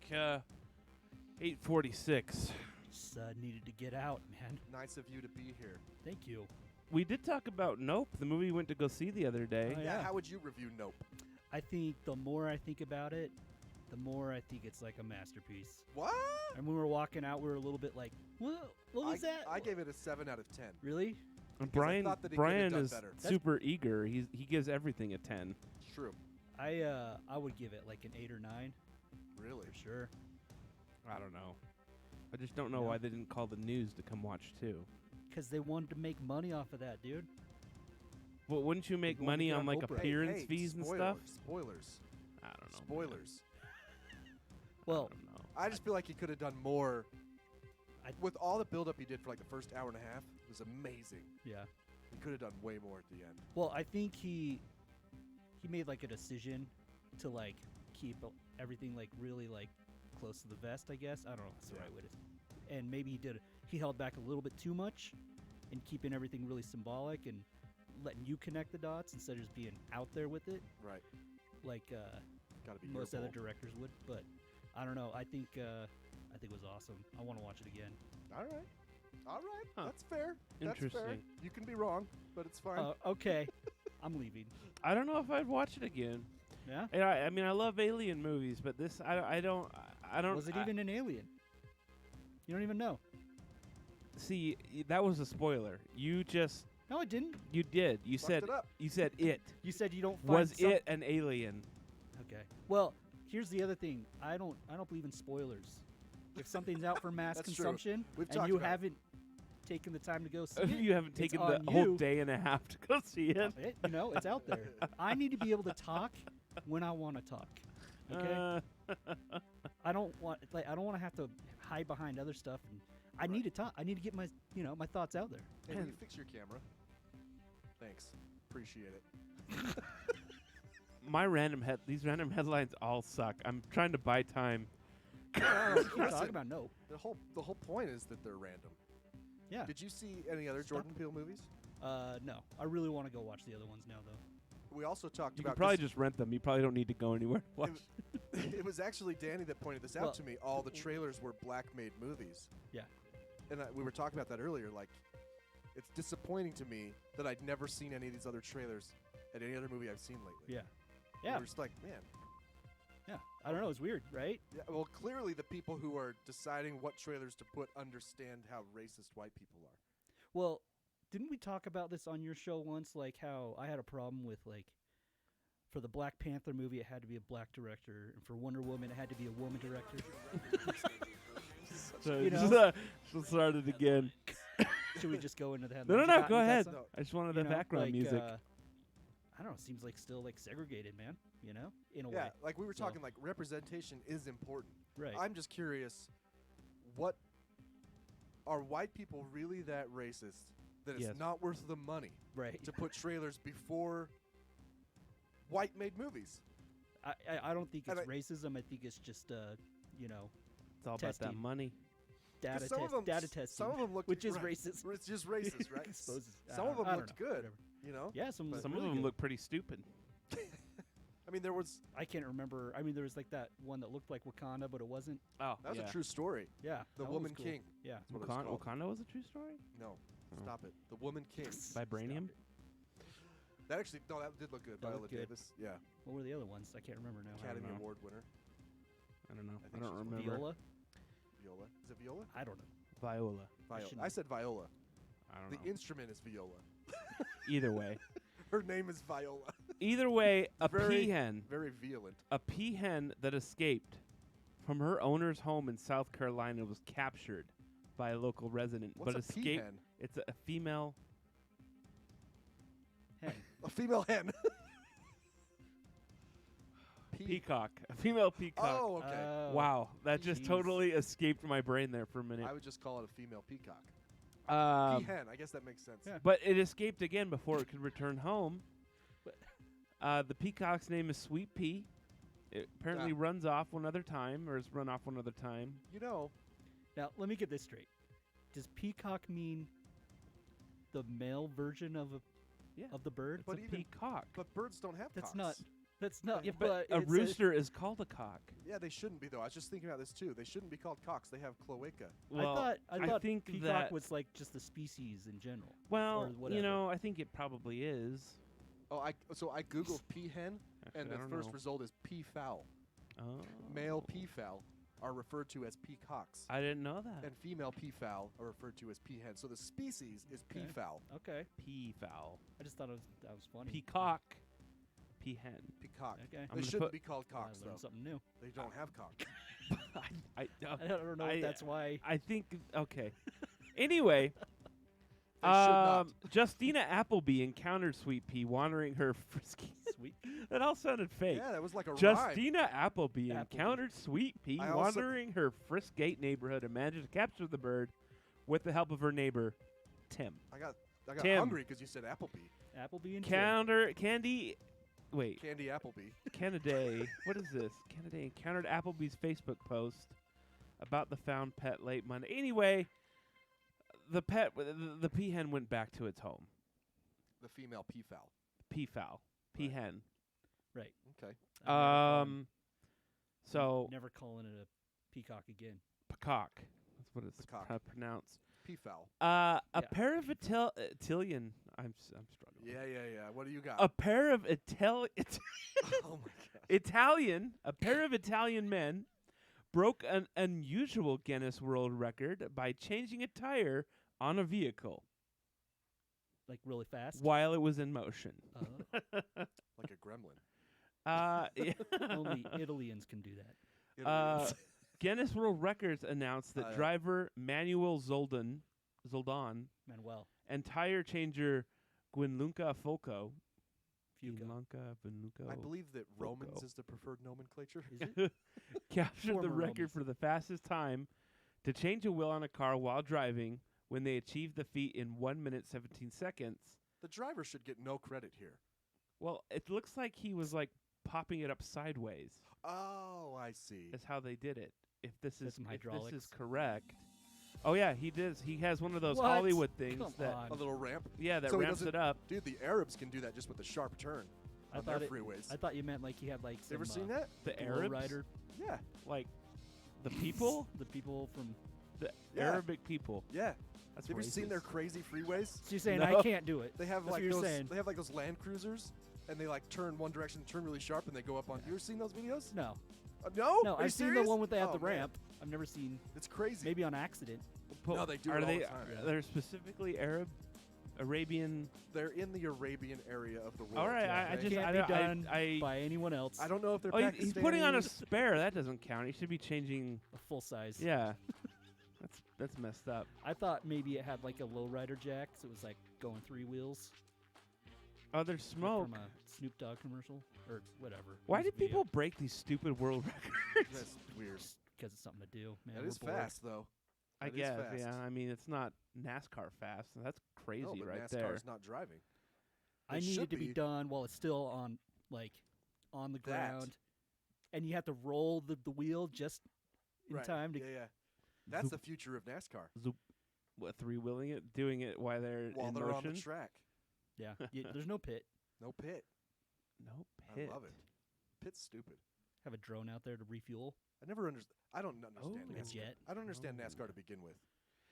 8:46. Just needed to get out, man. Nice of you to be here. Thank you. We did talk about Nope, the movie we went to go see the other day. Oh, yeah. How would you review Nope? I think the more I think about it, the more I think it's like a masterpiece. What? And when we were walking out, we were a little bit like, what was that? I gave it a 7 out of 10. Really? And Because I Brian thought that he Brian could've is done better. super eager. He gives everything a 10. It's true. I would give it like an 8 or 9 Really? for sure. I don't know. I just don't know Yeah. why they didn't call the news to come watch too. Because they wanted to make money off of that, dude. Well, wouldn't you make wanted to money get on on like Oprah. appearance Hey, fees and spoilers, stuff? Spoilers. I don't know. man. Spoilers. Well, I don't know. I just feel like he could have done more. I- With all the build-up he did for like the first hour and a half, it was amazing. yeah. He could have done way more at the end. Well, I think he made like a decision to like keep everything like really like close to the vest, I guess. I don't know if that's the Yeah. right way to. And maybe he held back a little bit too much in keeping everything really symbolic and letting you connect the dots instead of just being out there with it Right. like Gotta be most your other fault. directors would. But I don't know. I think it was awesome. I want to watch it again. All right. All right. Huh. That's fair. That's fair. Interesting. You can be wrong, but it's fine. Okay, I'm leaving. I don't know if I'd watch it again. Yeah. And I mean, I love alien movies, but this, I don't. Was it even an alien? You don't even know. See, that was a spoiler. You just, No, it didn't. you did. You Fucked said, it up. you said it. You said you don't find Was some- it an alien? Okay. Well, here's the other thing. I don't believe in spoilers. If something's out for mass That's true. consumption We've and talked you about it. haven't taken the time to go see If it, you haven't it's taken on the whole you. day and a half to go see it. It's out there. I need to be able to talk when I want to talk. Okay. I don't want to have to hide behind other stuff. And I need to talk. I need to get my my thoughts out there. Hey, will you fix your camera? Thanks. Appreciate it. These random headlines all suck. I'm trying to buy time. Keep Listen. talking about no. The whole point is that they're random. Yeah. Did you see any other Jordan Peele movies? No. I really want to go watch the other ones now, though. We also talked You about can probably 'cause just rent them. You probably don't need to go anywhere to watch. it was actually Danny that pointed this out Well, to me. All the trailers were black-made movies. Yeah. And we were talking about that earlier. Like, it's disappointing to me that I'd never seen any of these other trailers at any other movie I've seen lately. Yeah. Yeah. We're just like, man. Yeah. I don't know. It's weird, right? Yeah, well, clearly the people who are deciding what trailers to put understand how racist white people are. Well, didn't we talk about this on your show once? Like how I had a problem with like for the Black Panther movie, it had to be a black director, and for Wonder Woman, it had to be a woman director. So You just, know? she'll start it again. Should we just go into that? No, You no, got- go you got ahead. some? I just wanted You the know, background like, music. I don't know. It seems like still like segregated, man. You know, in a Yeah, way. like we were So- talking, like representation is important. Right. I'm just curious, what are white people really that racist that it's Yes. not worth the money Right. to put trailers before white-made movies? I don't think And it's racism. I think it's just you know, It's all about that testing. money. data 'Cause some of them, data testing. some of them look which is right. racist. It's just racist, right? Exposes- Some of them I don't looked know, good, whatever. you know. Yeah, some look Some really of them good. look pretty stupid. I mean, there was I can't remember. I mean, there was like that one that looked like Wakanda, but it wasn't. Oh, that was yeah. a true story. Yeah, The that one was Woman cool. King. Yeah. That's what it was called. Wakanda was a true story? No, Oh. stop it. The Woman King. Vibranium? That actually, no, that did look good. That Viola looked good. Davis, yeah, What were the other ones? I can't remember now. Academy know. Award winner. I don't know. I I, think don't she's remember. Viola. Viola. Is it Viola? I don't know. Viola. Viola. shouldn't- I said Viola. I don't The know. instrument is viola. Either way. Her name is Viola. Either way, a Very- peahen. Very violent. A peahen that escaped from her owner's home in South Carolina was captured by a local resident, What's but a escaped. peahen? It's a female. Hen. A female hen. Peacock. A female peacock. Oh, okay. Wow, that just jeez. totally escaped my brain there for a minute. I would just call it a female peacock. Peahen. I guess that makes sense. Yeah. But it escaped again before it could return home. The peacock's name is Sweet Pea. It apparently runs off one other time, or has run off one other time. You know, Now, let me get this straight. Does peacock mean the male version of a Yeah. of the bird? It's But a even- peacock. but birds don't have That's cocks. not. That's not. Yeah, but a it says- rooster is called a cock. Yeah, they shouldn't be though. I was just thinking about this too. They shouldn't be called cocks. They have cloaca. Well, I thought think peacock that was like just the species in general. well, or you whatever. know, I think it probably is. Oh, I googled peahen, Actually, and I the don't first know. result is peafowl. Oh, Male peafowl are referred to as peacocks, I didn't know that. and female peafowl are referred to as peahen. So the species is Okay. peafowl. Okay. Peafowl. I just thought that was funny. Peacock. Peahen. Peacock. Okay. I'm They gonna shouldn't put- be called I cocks learned though. something new. They don't have cocks. I I don't know if that's why. I think okay. Anyway, They should not. Justina Appleby encountered Sweet Pea wandering her frisky. Sweet. That all sounded fake. Yeah, that was like a rhyme. Justina Appleby Appleby. encountered Sweet Pea I also- wandering her Friskgate neighborhood and managed to capture the bird with the help of her neighbor, Tim. I got Tim. hungry because you said Applebee. Applebee and Candy Applebee. Canada. What is this? Canada encountered Applebee's Facebook post about the found pet late Monday. Anyway, the peahen went back to its home. The female peafowl. Peafowl. Peahen. Right. Okay. So never calling it a peacock again. peacock. That's what it's Peacock. pronounced. Peafowl. A Yeah. pair of Italian. I'm struggling. Yeah. What do you got? A pair of oh my god. a pair of Italian men broke an unusual Guinness World Record by changing a tire on a vehicle Like really fast. while it was in motion. Like a gremlin. Yeah. Only Italians can do that. Uh, Guinness World Records announced that driver Manuel Zoldan Manuel. and tire changer Gwynlunka Folco. Fugo. I believe that Romans Foco. is the preferred nomenclature. Is it? Captured the Former record Romans. for the fastest time to change a wheel on a car while driving when they achieved the feat in 1 minute 17 seconds. The driver should get no credit here. Well, it looks like he was like popping it up sideways. Oh, I see. Is how they did it. If this That's is some if this hydraulics. is correct. Oh yeah, he does. He has one of those What? Hollywood things Come that on. A little ramp. yeah that So he ramps doesn't- it up. Dude, the Arabs can do that just with a sharp turn on their freeways. I thought you meant like he had like You some. ever seen that? The low Arabs, rider, Yeah. like the people, the people from. the Yeah. Arabic people. Yeah. That's Have you ever seen their racist. crazy freeways? So you're saying No. I can't do it? They have That's like what you're those. saying. They have like those Land Cruisers, and they like turn one direction, turn really sharp, and they go up on. You ever seen those videos? No, No. no. Are you I've seen the serious? one with they have Oh, the man. ramp. I've never seen. It's crazy. Maybe on accident. No, they do Are it all they? the time. They're specifically Arabian. They're in the Arabian area of the world. All right, yeah, I okay? just Can't I be don't- done I by anyone else. I don't know if they're oh, he's putting on a Pakistanis. spare. That doesn't count. He should be changing. A full size. Yeah, that's messed up. I thought maybe it had like a lowrider jack, so it was like going 3 wheels. Oh, there's like smoke. From a Snoop Dogg commercial or whatever. Why music do people video. break these stupid world records? That's weird. Because it's something to do, man. That We're is bored. fast, though. I That is guess. fast. Yeah. I mean, it's not NASCAR fast. So that's crazy No, but right NASCAR's there. not driving. I It need should it to be done while it's still on on the ground, and you have to roll the wheel just in Right. time to. Yeah. That's the future of NASCAR. What, three-wheeling it, doing it while they're While in they're motion? on the track. Yeah, there's no pit. No pit. No pit. I love it. Pit's stupid. Have a drone out there to refuel. I never understand. I don't understand Like a NASCAR. jet. I don't understand NASCAR to begin with.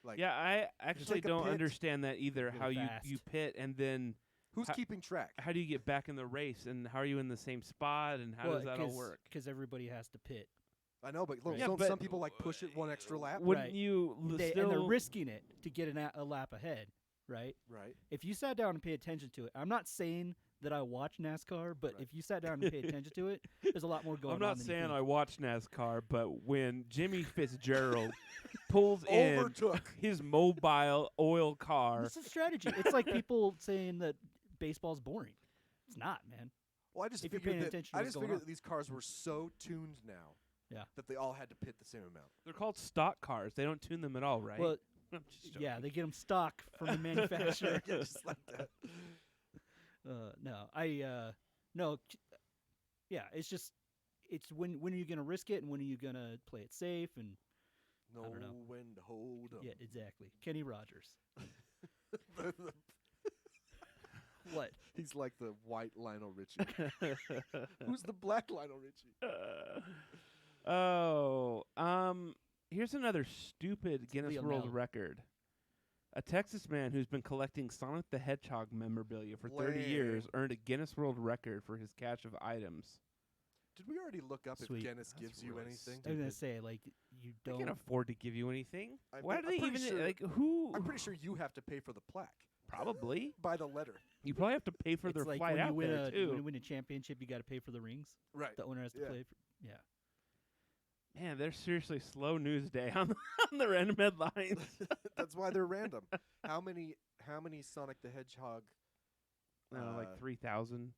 Like, Yeah, I actually like a don't pit. understand that either. Really How you fast. pit and then who's how- keeping track? how do you get back in the race and how are you in the same spot and how does that all work? Because everybody has to pit. I know, but Right. Yeah, some, but- some people like push it one extra lap. Wouldn't Right. you And they're still? risking it to get a lap ahead, right? Right. If you sat down and paid attention to it, I'm not saying that I watch NASCAR, but Right. if you sat down and paid attention to it, there's a lot more going on. I'm not than saying you I think. watch NASCAR, but when Jimmy Fitzgerald pulls in Overtook. his mobile oil car, This is strategy. It's like people saying that baseball's boring. It's not, man. Well, I just If you're figured paying that attention to I what's just going figured on. that these cars were so tuned now. Yeah. That they all had to pit the same amount. they're called stock cars. They don't tune them at all, right? Well, I'm just yeah, joking. they get them stock from the manufacturer. Yeah, just like that. Yeah, it's just when are you gonna risk it and when are you gonna play it safe and Know don't know. when to hold 'em. yeah, exactly. Kenny Rogers. The- the- What? He's like the white Lionel Richie. Who's the black Lionel Richie? Here's another stupid Guinness Leo World Mel. Record. A Texas man who's been collecting Sonic the Hedgehog memorabilia for 30 years Lame. earned a Guinness World Record for his cache of items. Did we already look up Sweet. if Guinness That's gives you really anything? I was gonna say like you They don't. can't afford to give you anything. I Why bet- do I'm they pretty even sure- like who? I'm pretty sure you have to pay for the plaque Probably. by the letter. You probably have to pay for It's their like flight when you out win there a too. when you win a championship, you got to pay for the rings. Right. The owner has to Yeah. play. Yeah. Man, they're seriously slow news day on the random headlines. That's why they're random. How many Sonic the Hedgehog Like 3,000.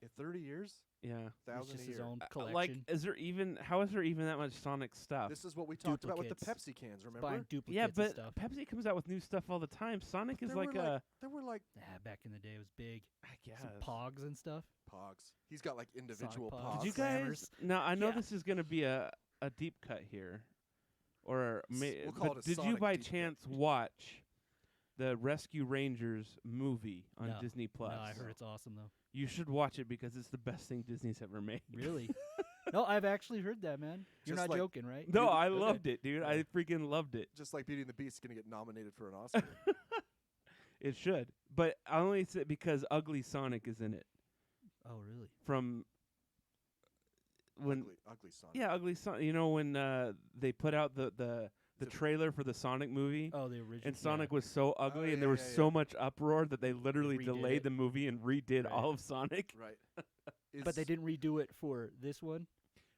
in 30 years? Yeah. It's 1,000 just a his year. own Like, collection. is there even? How is there even that much Sonic stuff? This is what we talked about with the Duplicates. Pepsi cans, Buying remember? duplicates Yeah, and but stuff. Pepsi comes out with new stuff all the time. Sonic is There like were a. there were like Back in the day, it was big. I guess. Some Pogs and stuff. Pogs. He's got like individual Pogs. Pogs. Did you Slammers. guys? Now I know Yeah. this is gonna be a deep cut here, or We'll call but it a did you Sonic by deep cut. chance watch the Rescue Rangers movie on No. Disney Plus? No, I heard it's awesome though. You should watch it because it's the best thing Disney's ever made. Really? No, I've actually heard that, man. You're Just not like- joking, right? No, I Okay. loved it, dude. I freaking loved it. Just like Beauty and the Beast is going to get nominated for an Oscar. It should, but I only say it because Ugly Sonic is in it Oh, really? from when. ugly Sonic. Yeah, Ugly Sonic. You know when they put out the it- trailer for the Sonic movie, Oh, the original. and Sonic was so ugly, and there yeah, was yeah, so yeah. much uproar that they literally Redid delayed it. the movie and redid Right. all of Sonic. Right. But they didn't redo it for this one.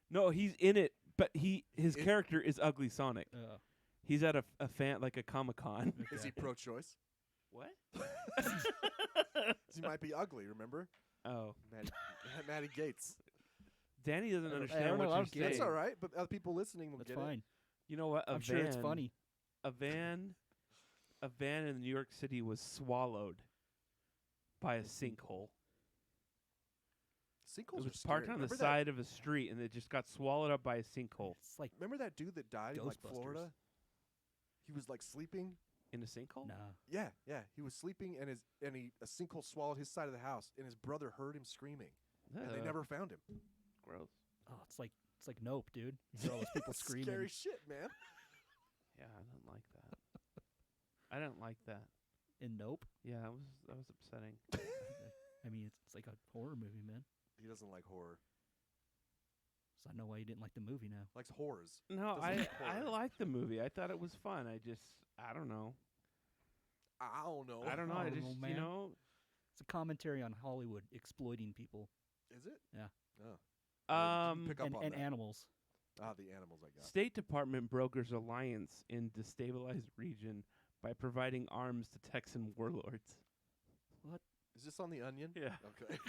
No, he's in it, but his It- character is Ugly Sonic. Oh, He's at a fan like a Comic-Con. Is he pro-choice? What? He might be ugly, remember? Oh, Maddie Gates. Danny doesn't I don't understand know, what I you're don't get saying. it. That's all right, but other people listening will that's get fine. You know what? I'm sure it's funny. A van in New York City was swallowed by a sinkhole. it. Sinkholes It are was parked scary. on the Remember that- side of a street, and it just got swallowed up by a sinkhole. It's like Remember that dude that died in like Ghostbusters. Florida? He was like sleeping. In a sinkhole? nah. Yeah, he was sleeping, and a sinkhole swallowed his side of the house, and his brother heard him screaming, and they Ugh, never found him. Gross. Oh, it's like Nope, dude. You hear all those people screaming. Scary shit, man. Yeah, I don't like that. I don't like that. In Nope. Yeah, that was upsetting. I mean, it's like a horror movie, man. He doesn't like horror. So I know why you didn't like the movie now. Likes horrors. No, Doesn't I like horror. liked the movie. I thought it was fun. I don't know. I don't know. I don't know. I I don't just know, you man. know. It's a commentary on Hollywood exploiting people Is it? Yeah. Oh. Didn't pick up and, on and that. animals. Ah, the animals I got. State Department brokers alliance in destabilized region by providing arms to Texan warlords. Is this on the Onion? Yeah. Okay.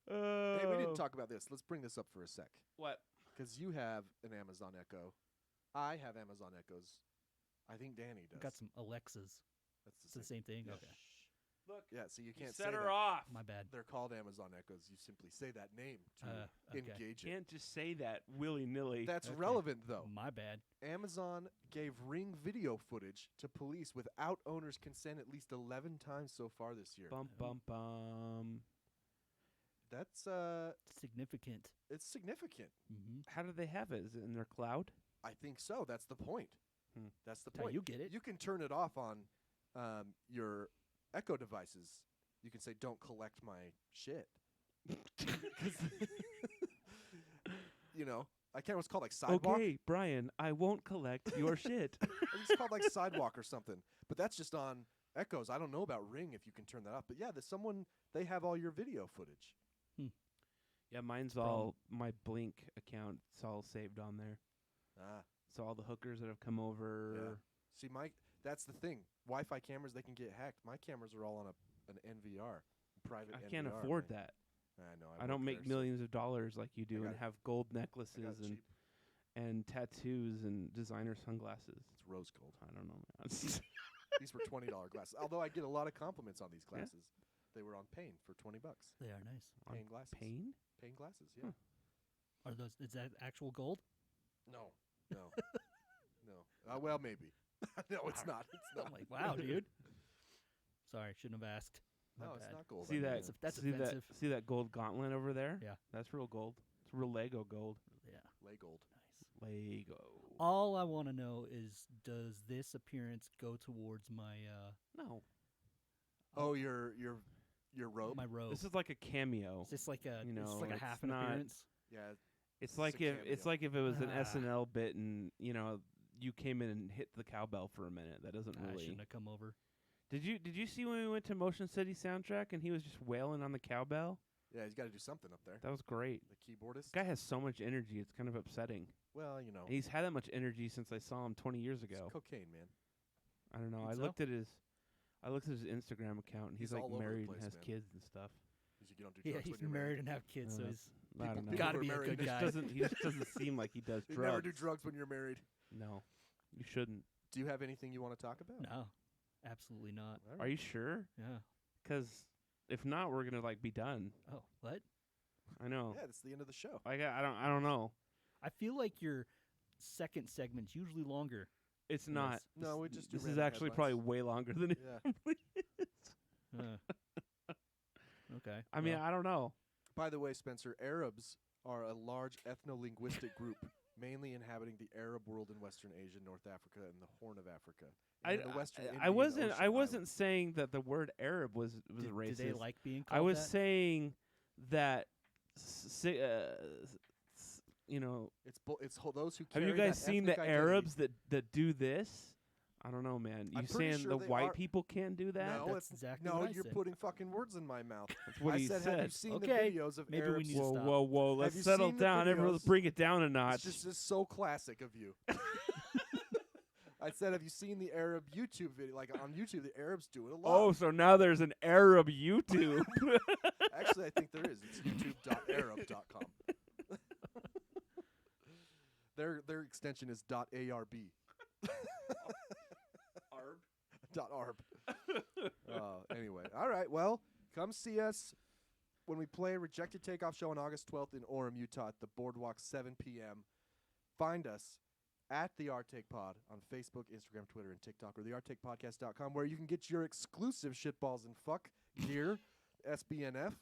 Hey, we didn't talk about this. Let's bring this up for a sec. What? Because you have an Amazon Echo. I have Amazon Echoes. I think Danny does. Got some Alexas. That's It's the same thing. Yeah. Okay. Look, Yeah, so you you can't set say her that. off. My bad. They're called Amazon Echoes. You simply say that name to Okay. engage it. Can't just say that willy nilly. That's Okay. relevant, though. My bad. Amazon gave Ring video footage to police without owner's consent at least 11 times so far this year. Bum bum bum. That's Significant. it's significant. Mm-hmm. How do they have it? Is it in their cloud? I think so. That's the point. Hmm. That's the How point. you get it. You can turn it off on your Echo devices. You can say, "Don't collect my shit." 'Cause you know, I can't. What's called like Sidewalk. Okay, Brian, I won't collect your shit. It's called like Sidewalk or something. But that's just on Echoes. I don't know about Ring if you can turn that off. But yeah, there's someone. They have all your video footage. Yeah, mine's problem. all my Blink account. It's all saved on there. Ah. So all the hookers that have come over. See, that's the thing. Wi-Fi cameras, they can get hacked. My cameras are all on an NVR, private I NVR. can't afford man. that. I know. I don't make millions of dollars like you do got and it. have gold I got necklaces it and cheap. and tattoos and designer sunglasses. It's rose gold. I don't know, man. These were $20 glasses. Although I get a lot of compliments on these Yeah. glasses. They were on Payne for $20. They are nice. On Payne glasses. Pain? Payne glasses. Yeah. Are those? Is that actual gold? No. No. No. Well, maybe. No, it's not. It's not. I'm like, wow, dude. Sorry, shouldn't have asked. My No, it's bad. not gold. See I that? mean, That's see offensive. that? See that gold gauntlet over there? Yeah. That's real gold. It's real Lego gold. Yeah. lay gold. Nice. Lego. All I want to know is, does this appearance go towards my No. Oh, your robe. my robe? This is like a cameo. Is this like a you this is know, like a it's half an not- appearance? Yeah. It's This is like a if cameo. it was an Ah. SNL bit and you came in and hit the cowbell for a minute. That doesn't I really. shouldn't have come over. Did you see when we went to Motion City Soundtrack and he was just wailing on the cowbell? Yeah, he's got to do something up there. That was great. The keyboardist. This guy has so much energy. It's kind of upsetting. Well, you know. And he's had that much energy since I saw him 20 years It's ago. cocaine, man. I don't know. Think I so? looked at his Instagram account and he's He's like all over the married place, and has man. kids and stuff. He's like, you don't do Yeah, drugs he's when you're married and have kids, so Uh, he's I don't know. people gotta who are be a married good He guy. just doesn't seem like he does You drugs. never do drugs when you're married. No, you shouldn't. Do you have anything you want to talk about? no, absolutely not. All Are right. you sure? Yeah. Because if not, we're gonna be done. Oh, what? I know. Yeah, that's the end of the show. I don't know. I feel like your second segment's usually longer. It's Yes. not. No, we just do This is random actually probably headlines. way longer than it Yeah. normally is. Okay. I mean, well, I don't know. By the way, Spencer, Arabs are a large ethno-linguistic group, mainly inhabiting the Arab world in Western Asia, North Africa, and the Horn of Africa. And in the Western I Indian wasn't. Ocean I wasn't islands. saying that the word Arab was do racist. they like being called I was that? saying that, It's those who have you carry guys that seen the ethnic Arabs identity. that do this? I don't know, man. You I'm pretty saying sure the they white are- people can't do that? No, That's it's exactly no. what I You're said. putting fucking words in my mouth. That's what I he said, said. have you seen Okay, the videos of maybe we Arabs? need to Whoa, stop. whoa, whoa! Let's you settle seen the down. Everyone, let's videos? bring it down a notch. It's just so classic of you. I said, have you seen the Arab YouTube video? Like on YouTube, the Arabs do it a lot. Oh, so now there's an Arab YouTube. Actually, I think there is. It's youtube.arab.com. Their extension is .arb. .arb. Anyway, all right. Well, come see us when we play Rejected Takeoff Show on August 12th in Orem, Utah, at the Boardwalk, 7 p.m. Find us at the Artake Pod on Facebook, Instagram, Twitter, and TikTok, or theartakepodcast.com, where you can get your exclusive shitballs and fuck gear, SBNF,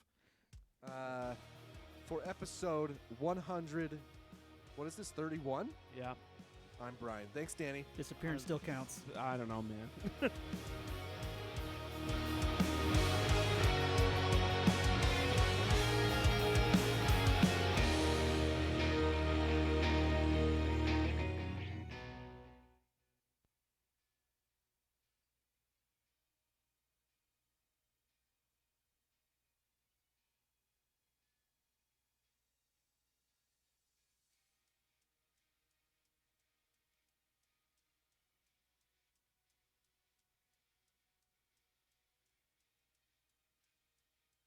for episode 100. What is this, 31? Yeah. I'm Brian. Thanks, Danny. Disappearance still counts. I don't know, man.